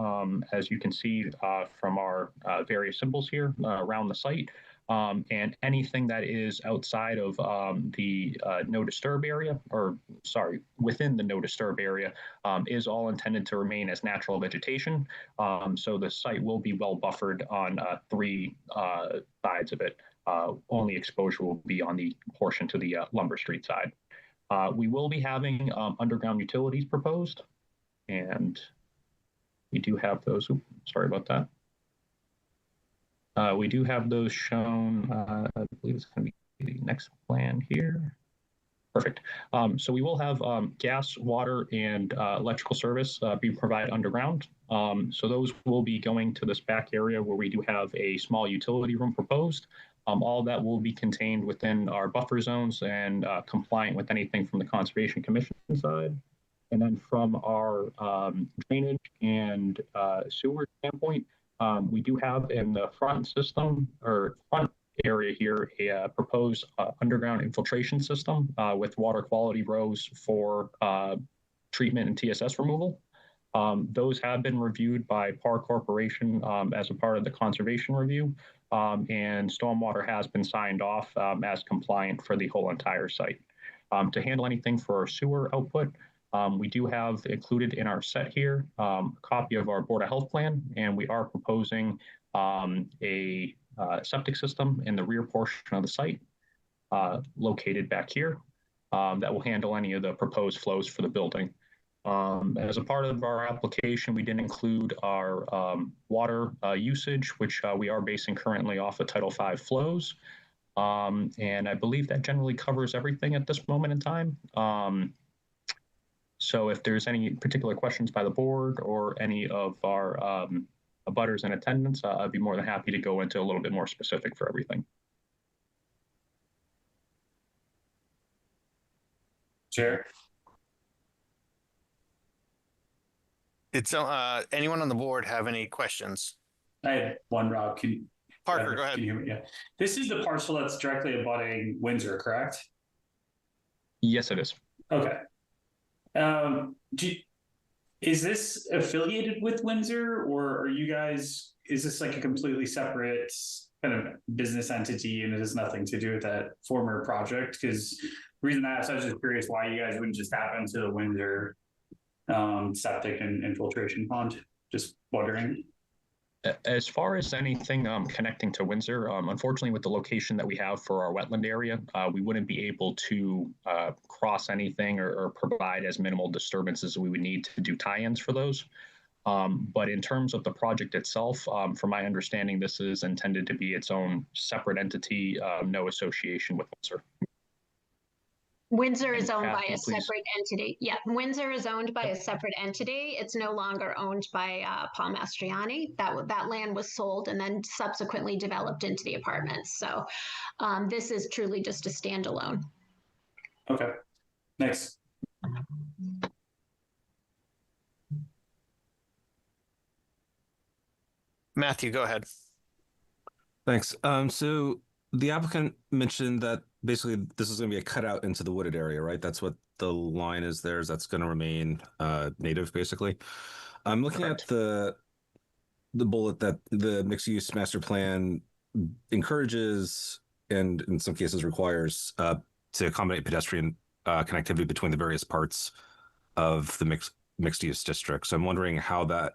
as you can see from our various symbols here around the site. And anything that is outside of the no disturb area, or sorry, within the no disturb area, is all intended to remain as natural vegetation. So the site will be well buffered on 3 sides of it. Only exposure will be on the portion to the Lumber Street side. We will be having underground utilities proposed, and we do have those. Oops, sorry about that. We do have those shown. I believe it's going to be the next plan here. Perfect. So we will have gas, water, and electrical service be provided underground. So those will be going to this back area where we do have a small utility room proposed. All that will be contained within our buffer zones and compliant with anything from the Conservation Commission side. And then from our drainage and sewer standpoint, we do have in the front system or front area here a proposed underground infiltration system with water quality rows for treatment and TSS removal. Those have been reviewed by PAR Corporation as a part of the conservation review, and stormwater has been signed off as compliant for the whole entire site. To handle anything for our sewer output, we do have included in our set here a copy of our Board of Health plan, and we are proposing a septic system in the rear portion of the site located back here that will handle any of the proposed flows for the building. As a part of our application, we did include our water usage, which we are basing currently off of Title V flows. And I believe that generally covers everything at this moment in time. So if there's any particular questions by the board or any of our abutters in attendance, I'd be more than happy to go into a little bit more specific for everything. Chair. It's anyone on the board have any questions? I had one, Rob. Parker, go ahead. Can you hear me? Yeah. This is the parcel that's directly abutting Windsor, correct? Yes, it is. Okay. Is this affiliated with Windsor, or are you guys, is this like a completely separate kind of business entity and it has nothing to do with that former project? Because the reason I asked, I was just curious why you guys wouldn't just tap into the Windsor septic and infiltration pond. Just wondering. As far as anything connecting to Windsor, unfortunately, with the location that we have for our wetland area, we wouldn't be able to cross anything or provide as minimal disturbances as we would need to do tie-ins for those. But in terms of the project itself, from my understanding, this is intended to be its own separate entity, no association with Windsor. Windsor is owned by a separate entity. Yeah, Windsor is owned by a separate entity. It's no longer owned by Paul Mastriani. That land was sold and then subsequently developed into the apartments. So this is truly just a standalone. Okay, thanks. Matthew, go ahead. Thanks. So the applicant mentioned that basically this is going to be a cutout into the wooded area, right? That's what the line is there. That's going to remain native, basically. I'm looking Correct. at the bullet that the mixed use master plan encourages and in some cases requires to accommodate pedestrian connectivity between the various parts of the mixed use district. So I'm wondering how that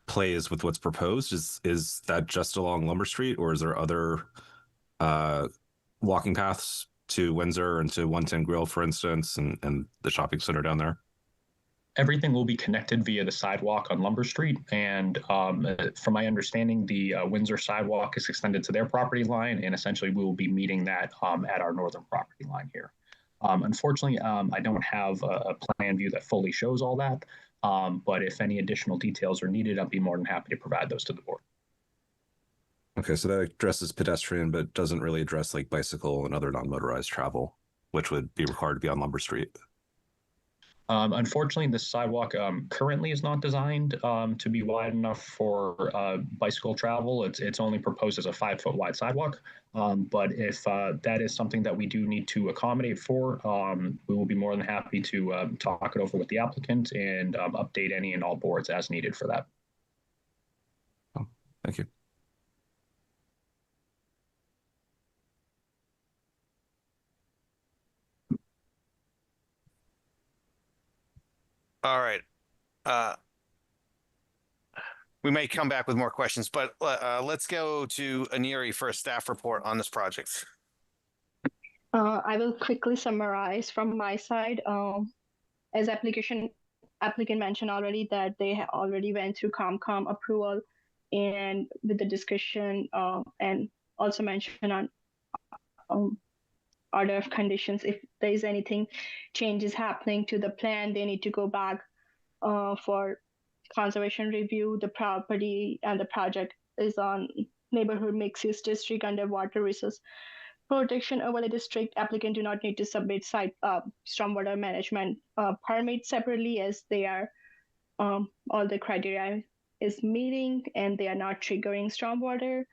plays with what's proposed. Is that just along Lumber Street, or is there other walking paths to Windsor and to 110 Grill, for instance, and the shopping center down there? Everything will be connected via the sidewalk on Lumber Street. And from my understanding, the Windsor sidewalk is extended to their property line, and essentially we will be meeting that at our northern property line here. Unfortunately, I don't have a plan view that fully shows all that, but if any additional details are needed, I'd be more than happy to provide those to the board. Okay, so that addresses pedestrian, but doesn't really address like bicycle and other non-motorized travel, which would be required to be on Lumber Street. Unfortunately, the sidewalk currently is not designed to be wide enough for bicycle travel. It's only proposed as a 5-foot wide sidewalk. But if that is something that we do need to accommodate for, we will be more than happy to talk it over with the applicant and update any and all boards as needed for that. Oh, thank you. All right. We may come back with more questions, but let's go to Aneri for a staff report on this project. I will quickly summarize from my side. As applicant mentioned already that they already went through COMCOM approval, and with the discussion and also mentioned on order of conditions. If there is anything changes happening to the plan, they need to go back for conservation review. The property and the project is on neighborhood mixed-use district under water resource protection overlay district. Applicant do not need to submit site stormwater management permit separately, as they are all the criteria is meeting and they are not triggering stormwater.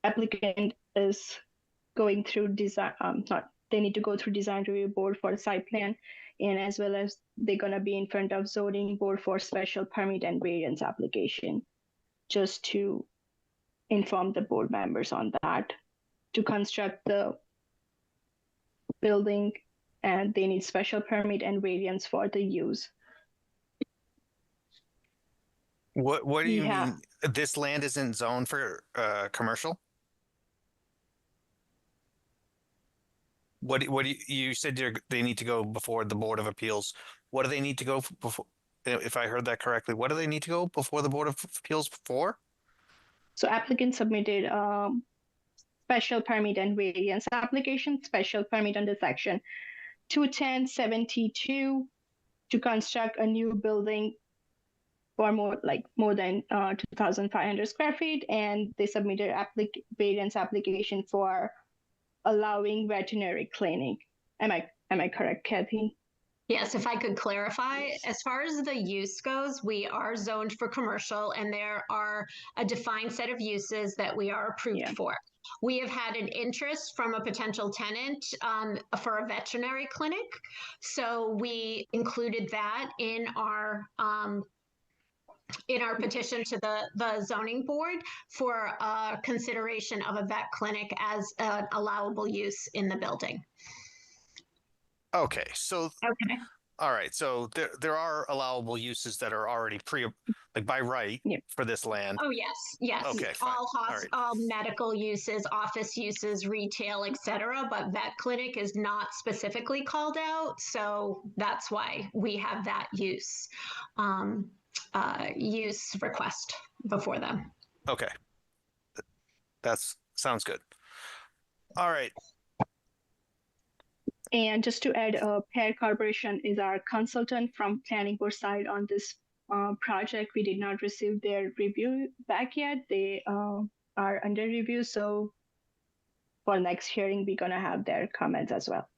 Applicant is going through design, they need to go through design review board for the site plan, and as well as they're going to be in front of zoning board for special permit and variance application, just to inform the board members on that. To construct the building, and they need special permit and variance for the use. What do you mean? This land isn't zoned for commercial? What do you said they need to go before the Board of Appeals? What do they need to go before? If I heard that correctly, what do they need to go before the Board of Appeals for? So applicant submitted special permit and variance application, special permit under section 210-72 to construct a new building for more than 2,500 square feet, and they submitted variance application for allowing veterinary clinic. Am I correct, Kathy? Yes, if I could clarify, as far as the use goes, we are zoned for commercial, and there are a defined set of uses that we are approved for. We have had an interest from a potential tenant for a veterinary clinic, so we included that in our petition to the zoning board for consideration of a vet clinic as an allowable use in the building. Okay, so all right, so there are allowable uses that are already by right for this land. Oh yes. Okay, all medical uses, office uses, retail, etc. But vet clinic is not specifically called out, so that's why we have that use request before them. Okay, sounds good. All right. And just to add, Pear Corporation is our consultant from planning board side on this project. We did not receive their review back yet. They are under review. So for next hearing, we're going to have their comments as well.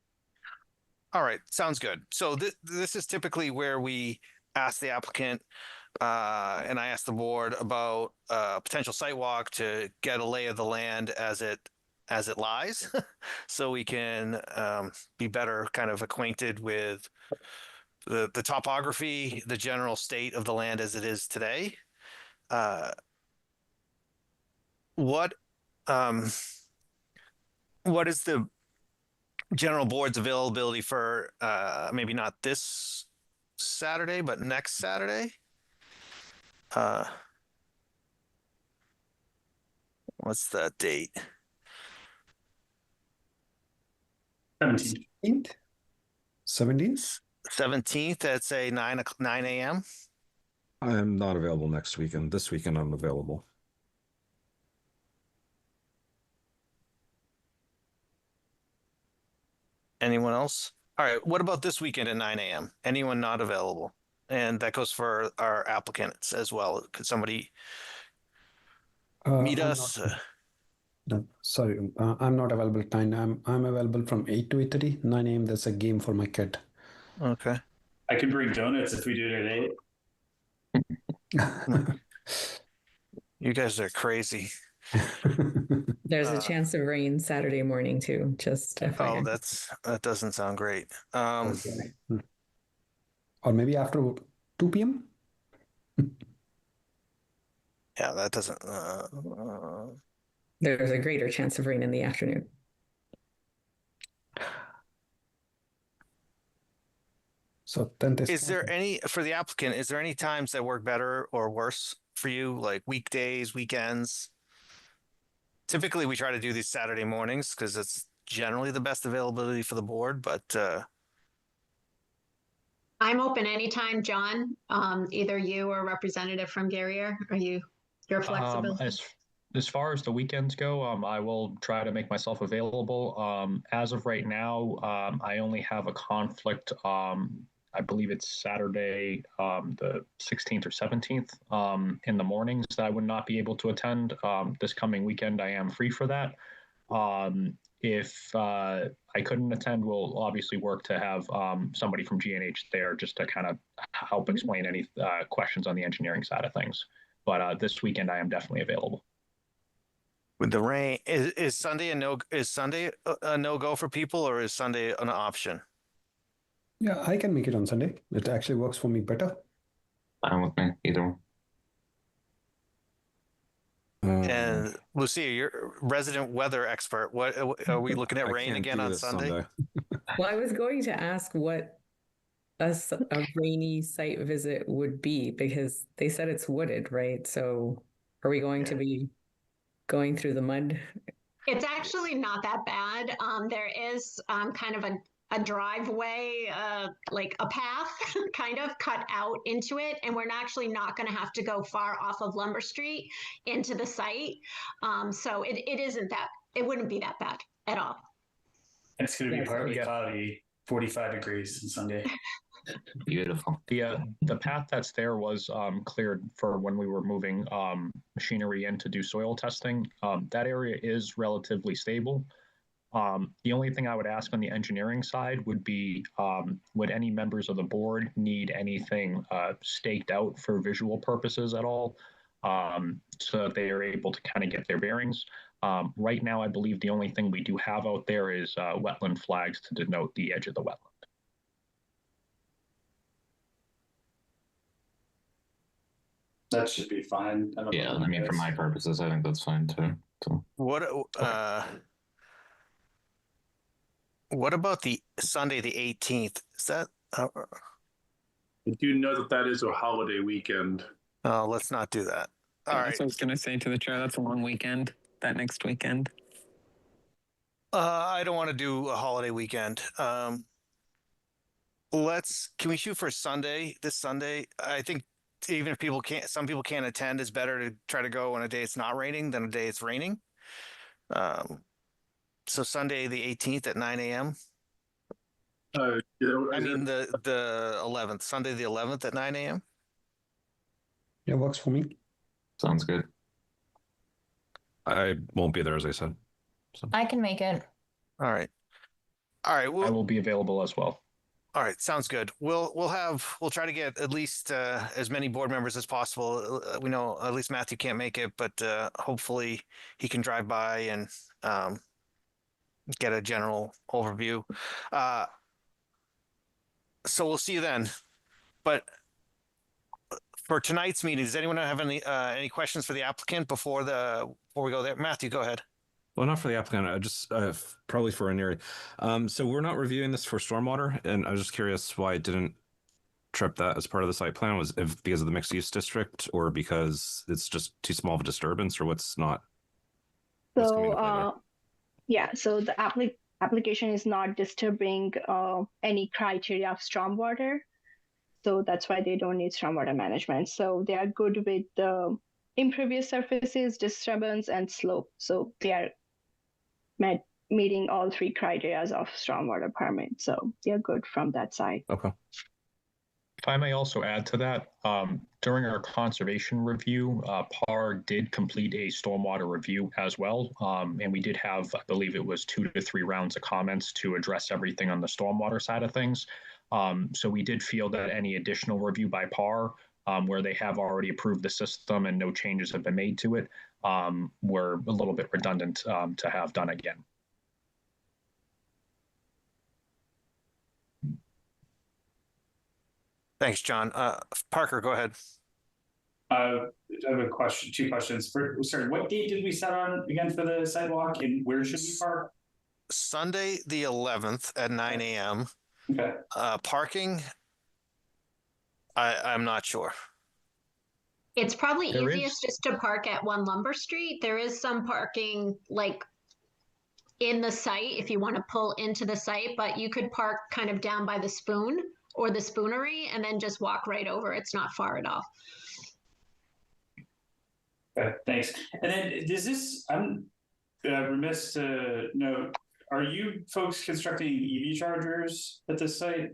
All right. Sounds good. So this is typically where we ask the applicant and I asked the board about a potential site walk to get a lay of the land as it lies, so we can be better kind of acquainted with the topography, the general state of the land as it is today. What is the general board's availability for maybe not this Saturday, but next Saturday? What's the date? 17th? 17th at say 9 a.m. I am not available next weekend. This weekend I'm available. Anyone else? All right. What about this weekend at 9 a.m.? Anyone not available? And that goes for our applicants as well. Could somebody meet us? No, sorry, I'm not available at 9. I'm available from 8 to 8:30. 9 a.m. There's a game for my kid. Okay. I could bring donuts if we do it at 8. You guys are crazy. There's a chance of rain Saturday morning too. Just Oh, FYI. that doesn't sound great. Okay. Or maybe after 2 p.m. Yeah, that doesn't. There's a greater chance of rain in the afternoon. So then this. Is there any for the applicant? Is there any times that work better or worse for you, like weekdays, weekends? Typically, we try to do these Saturday mornings because it's generally the best availability for the board. But I'm open anytime, John. Either you or a representative from Garrier. You're flexible? As far as the weekends go, I will try to make myself available. As of right now, I only have a conflict. I believe it's Saturday, the 16th or 17th, in the mornings that I would not be able to attend. This coming weekend, I am free for that. If I couldn't attend, we'll obviously work to have somebody from G&H there just to kind of help explain any questions on the engineering side of things. But this weekend, I am definitely available. with the rain, is Sunday a no go for people, or is Sunday an option? Yeah, I can make it on Sunday. It actually works for me better. Fine with me, either one. And Lucia, you're resident weather expert. What are we looking at? I Rain can't again do on this Sunday? Well, I was going to ask what a rainy site visit would be, because they said it's wooded, right? So are we going to be going through the mud? It's actually not that bad. There is kind of a driveway, like a path kind of cut out into it. And we're actually not going to have to go far off of Lumber Street into the site. So it wouldn't be that bad at all. It's going to be partly cloudy, 45 degrees on Sunday. Beautiful. The path that's there was cleared for when we were moving machinery in to do soil testing. That area is relatively stable. The only thing I would ask on the engineering side would be, would any members of the board need anything staked out for visual purposes at all, so that they are able to kind of get their bearings? Right now, I believe the only thing we do have out there is wetland flags to denote the edge of the wetland. That should be fine. Yeah, I mean, for my purposes, I think that's fine too. So. What about the Sunday, the 18th? Is that? I do know that is a holiday weekend. Oh, let's not do that. All right. That's what I was going to say to the chair. That's a long weekend. That next weekend. I don't want to do a holiday weekend. Can we shoot for Sunday? This Sunday, I think. Even if some people can't attend, it's better to try to go on a day it's not raining than a day it's raining. So Sunday the 18th at 9 a.m. I mean the 11th, Sunday the 11th at 9 a.m. Yeah, works for me. Sounds good. I won't be there, as I said. So. I can make it. All right. I will be available as well. All right, sounds good. We'll try to get at least as many board members as possible. We know at least Matthew can't make it, but hopefully he can drive by and get a general overview. So we'll see you then. But for tonight's meeting, does anyone have any questions for the applicant before we go there? Matthew, go ahead. Well, not for the applicant, just probably for Aneri. So we're not reviewing this for stormwater, and I was just curious why it didn't trip that as part of the site plan. Was it because of the mixed use district, or because it's just too small of a disturbance, or what's not? So yeah, so the application is not disturbing any criteria of stormwater, so that's why they don't need stormwater management. So they are good with the impervious surfaces, disturbance, and slope. So they are meeting all three criteria of stormwater permit. So they're good from that side. Okay. If I may also add to that, during our conservation review, PAR did complete a stormwater review as well. And we did have, I believe it was 2 to 3 rounds of comments to address everything on the stormwater side of things. So we did feel that any additional review by PAR, where they have already approved the system and no changes have been made to it, were a little bit redundant to have done again. Thanks, John. Parker, go ahead. I have a question, two questions. Sorry, what date did we set on again for the sidewalk, and where should we park? Sunday, the 11th at 9 a.m. Okay. Parking, I'm not sure. It's probably There easiest just to park at 1 Lumber Street. There is some parking like in the site if you want to pull into the site, but you could park kind of down by the Spoon or the Spoonery and then just walk right over. It's not far at all. Okay, thanks. And then does this, I'm remiss to note, are you folks constructing EV chargers at this site?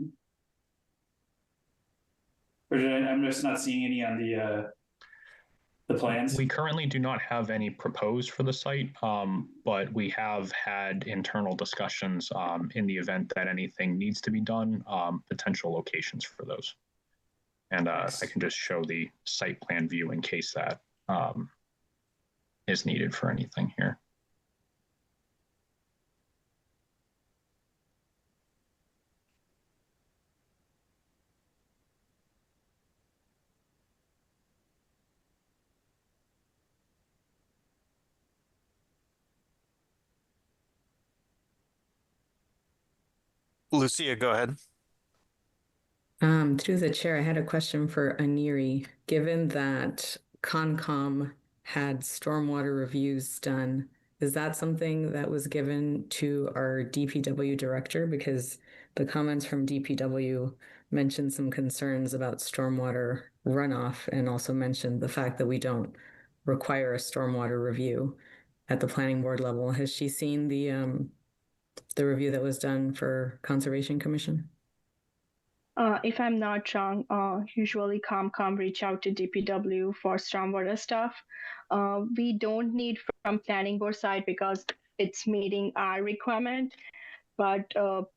Or I'm just not seeing any on the plans? We currently do not have any proposed for the site, but we have had internal discussions in the event that anything needs to be done, potential locations for those. And I can just show the site plan view in case that is needed for anything here. Lucia, go ahead. Through the chair, I had a question for Aniri. Given that Concom had stormwater reviews done, is that something that was given to our DPW director? Because the comments from DPW mentioned some concerns about stormwater runoff and also mentioned the fact that we don't require a stormwater review at the planning board level. Has she seen the review that was done for Conservation Commission? If I'm not wrong, usually ComCom reach out to DPW for stormwater stuff. We don't need from planning board side because it's meeting our requirement, but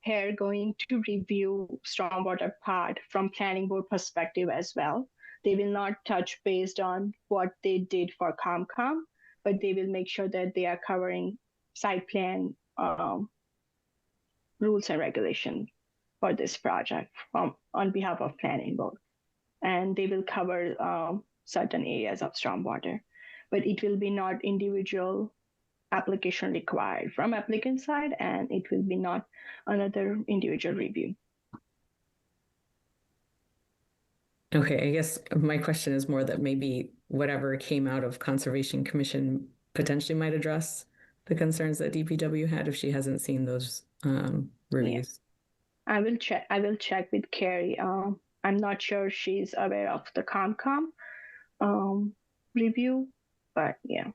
they're going to review stormwater part from planning board perspective as well. They will not touch based on what they did for ComCom, but they will make sure that they are covering site plan rules and regulations for this project on behalf of planning board. And they will cover certain areas of stormwater, but it will be not individual application required from applicant side, and it will be not another individual review. Okay, I guess my question is more that maybe whatever came out of Conservation Commission potentially might address the concerns that DPW had if she hasn't seen those reviews. I will check with Carrie. I'm not sure she's aware of the ComCom review, but yeah.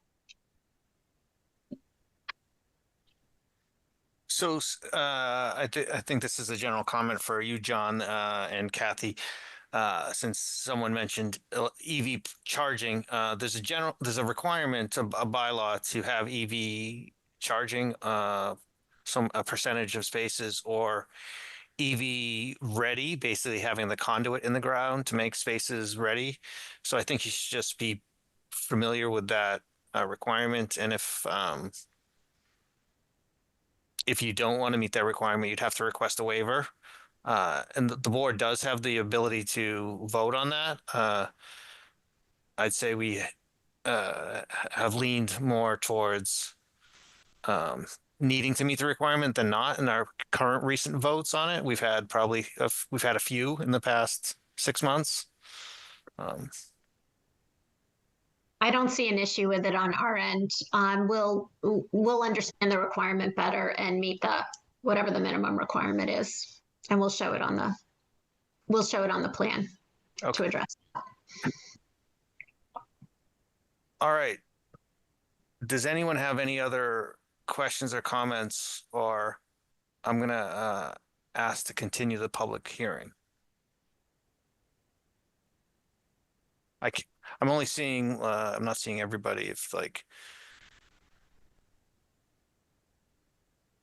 So I think this is a general comment for you, John, and Kathy. Since someone mentioned EV charging, there's a requirement, a bylaw to have EV charging, a percentage of spaces, or EV ready, basically having the conduit in the ground to make spaces ready. So I think you should just be familiar with that requirement. And if you don't want to meet that requirement, you'd have to request a waiver. And the board does have the ability to vote on that. I'd say we have leaned more towards needing to meet the requirement than not in our current recent votes on it. We've had a few in the past 6 months. I don't see an issue with it on our end. We'll understand the requirement better and meet whatever the minimum requirement is, and we'll show it on the plan to address that. All right. Does anyone have any other questions or comments, or I'm going to ask to continue the public hearing? I'm only seeing, I'm not seeing everybody.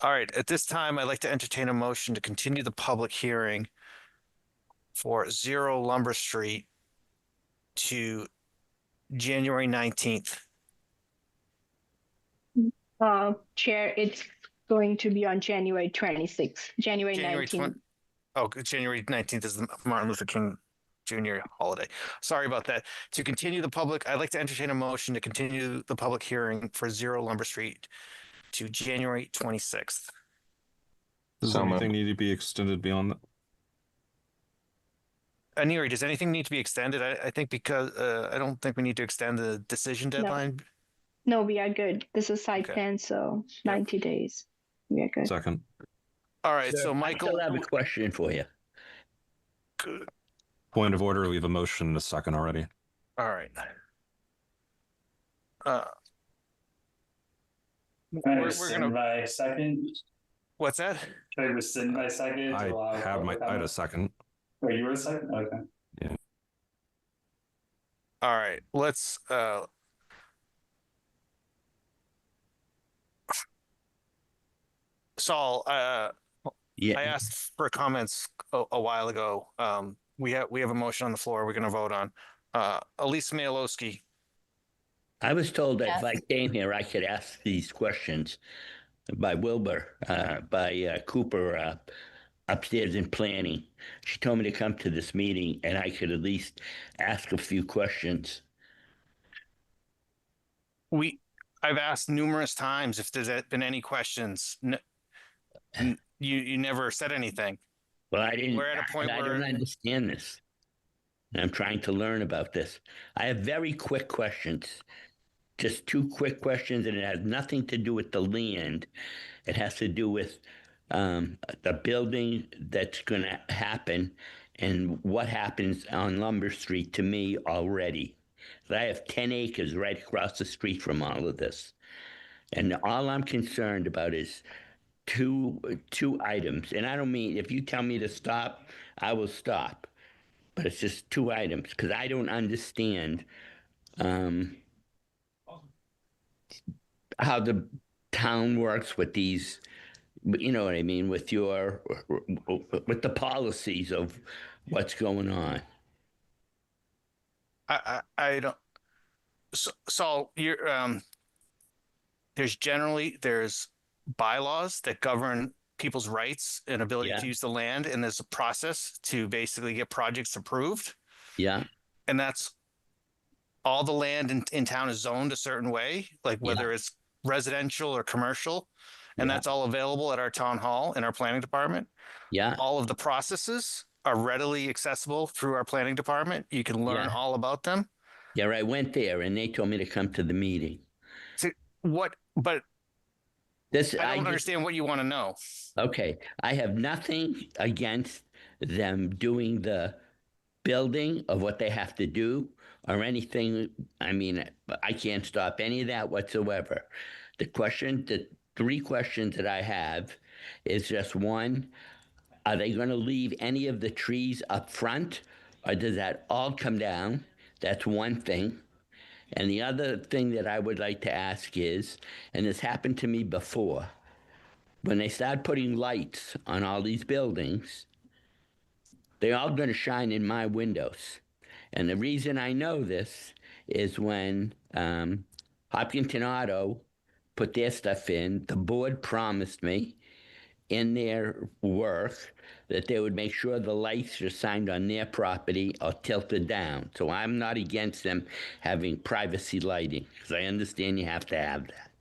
All right, at this time, I'd like to entertain a motion to continue the public hearing for 0 Lumber Street to January 19th. Chair, it's going to be on January 26th, January 19th. January 19th is the Martin Luther King Jr. holiday. Sorry about that. To continue the public, I'd like to entertain a motion to continue the public hearing for 0 Lumber Street to January 26th. Does So anything need to be extended beyond that? Aneri, does anything need to be extended? I think because I don't think we need to extend the decision deadline. No, we are good. This is site Okay. plan, so 90 days. We are good. Second. All right, Sir, so I Michael, still have a question for you. Point of order, we have a motion and a second already. all right. Can I We're rescind gonna- my second? What's that? Can I rescind my second? to allow I public had a comment? second. Oh, you were a second? Okay. All right, let's Saul, Yeah. I asked for comments a while ago. We have a motion on the floor we're going to vote on. Elise Malowski. I was told that if Yes. I came here, I could ask these questions by Wilbur, by Cooper upstairs in planning. She told me to come to this meeting and I could at least ask a few questions. I've asked numerous times if there's been any questions. You never said anything. Well, I didn't. We're at a point I where- don't understand this. And I'm trying to learn about this. I have very quick questions. Just 2 quick questions, and it has nothing to do with the land. It has to do with the building that's going to happen and what happens on Lumber Street to me already. I have 10 acres right across the street from all of this. And all I'm concerned about is two items. And I don't mean, if you tell me to stop, I will stop. But it's just 2 items because I don't understand how the town works with these, you know what I mean, with the policies of what's going on. I don't. So you're there's bylaws that govern people's rights and ability Yeah. to use the land, and there's a process to basically get projects approved. Yeah. And that's all the land in town is zoned a certain way, like whether it's residential or commercial, and that's all available at our town hall in our planning department. Yeah. All of the processes are readily accessible through our planning department. You can learn all about them. Yeah, I went there and they told me to come to the meeting. But This I don't just- understand what you want to know. Okay, I have nothing against them doing the building of what they have to do or anything. I mean, I can't stop any of that whatsoever. The 3 questions that I have is just one, are they going to leave any of the trees up front or does that all come down? That's one thing. And the other thing that I would like to ask is, and this happened to me before, when they start putting lights on all these buildings, they're all going to shine in my windows. And the reason I know this is when Hopkinton Auto put their stuff in, the board promised me in their work that they would make sure the lights are signed on their property or tilted down. So I'm not against them having privacy lighting because I understand you have to have that.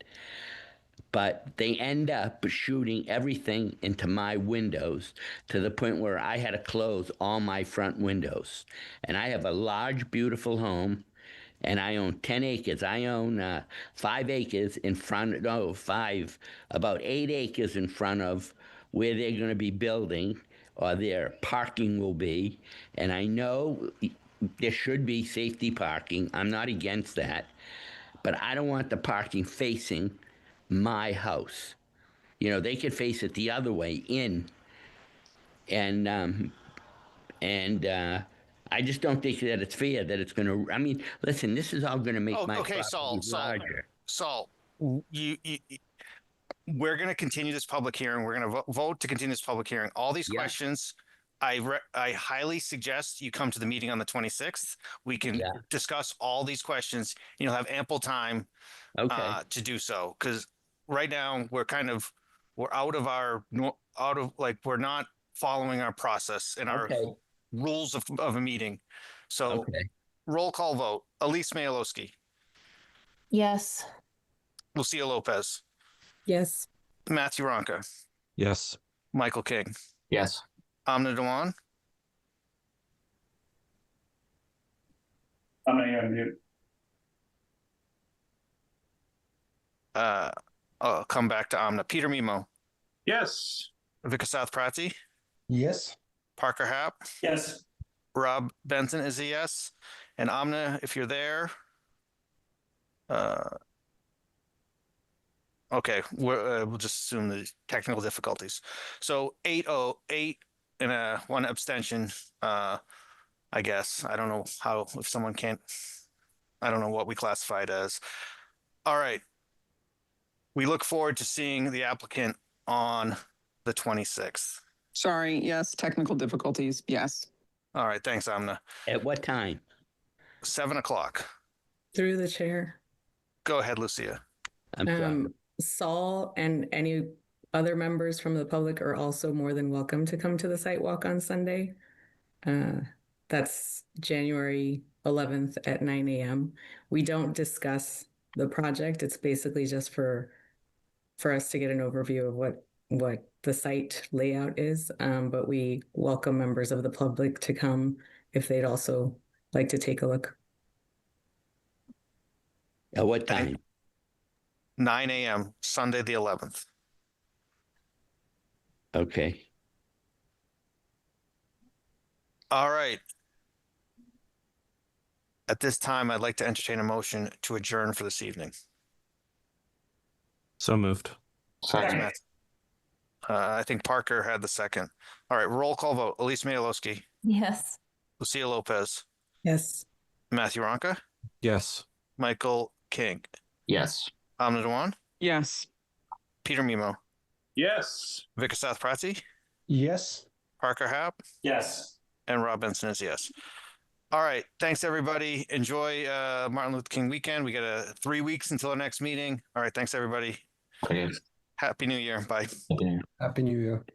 But they end up shooting everything into my windows to the point where I had to close all my front windows. And I have a large, beautiful home, and I own 10 acres. I own 5 acres in front, about 8 acres in front of where they're going to be building or their parking will be. And I know there should be safety parking. I'm not against that. But I don't want the parking facing my house. You know, they could face it the other way in. And I just don't think that it's fair that it's going to, I mean, listen, this is all going to make my property larger. Saul, we're going to continue this public hearing. We're going to vote to continue this public hearing. All these questions, I highly suggest you come to the meeting on the 26th. We can Yeah. discuss all these questions. You'll have ample time Okay. to do so, because right now we're out of we're not following our process and our Okay. rules of a meeting. So Okay. roll call vote. Elise Mayalowski, Yes. Lucia Lopez, Yes. Matthew Ronca, Yes. Michael King, Yes. Amna Dewan, I'm not gonna mute. I'll come back to Amna. Peter Mimo, Yes. Vikasath Prati, Yes. Parker Happ, Yes. Rob Benson is a yes, and Amna, if you're there. Okay, we'll just assume the technical difficulties. So 8 and one abstention. I guess I don't know how if someone can't. I don't know what we classify it as. All right. We look forward to seeing the applicant on the 26th. Sorry, yes, technical difficulties, yes. All right. Thanks, Amna. At what time? 7:00. Through the chair. Go ahead, Lucia. I'm sorry. Saul and any other members from the public are also more than welcome to come to the site walk on Sunday. That's January 11th at 9 a.m. We don't discuss the project. It's basically just for us to get an overview of what the site layout is. But we welcome members of the public to come if they'd also like to take a look. At what time? 9 a.m. Sunday the 11th. Okay. All right. At this time, I'd like to entertain a motion to adjourn for this evening. So moved. Second. I think Parker had the second. All right, roll call vote. Elise Mayalowski, Yes. Lucia Lopez, Yes. Matthew Ronca, Yes. Michael King, Yes. Amna Dewan, Yes. Peter Mimo, Yes. Vikasath Prati, Yes. Parker Happ, Yes. and Rob Benson is yes. All right, thanks everybody. Enjoy Martin Luther King weekend. We got 3 weeks until our next meeting. All right, thanks everybody. Okay. Happy New Year. Bye. Okay. Happy New Year.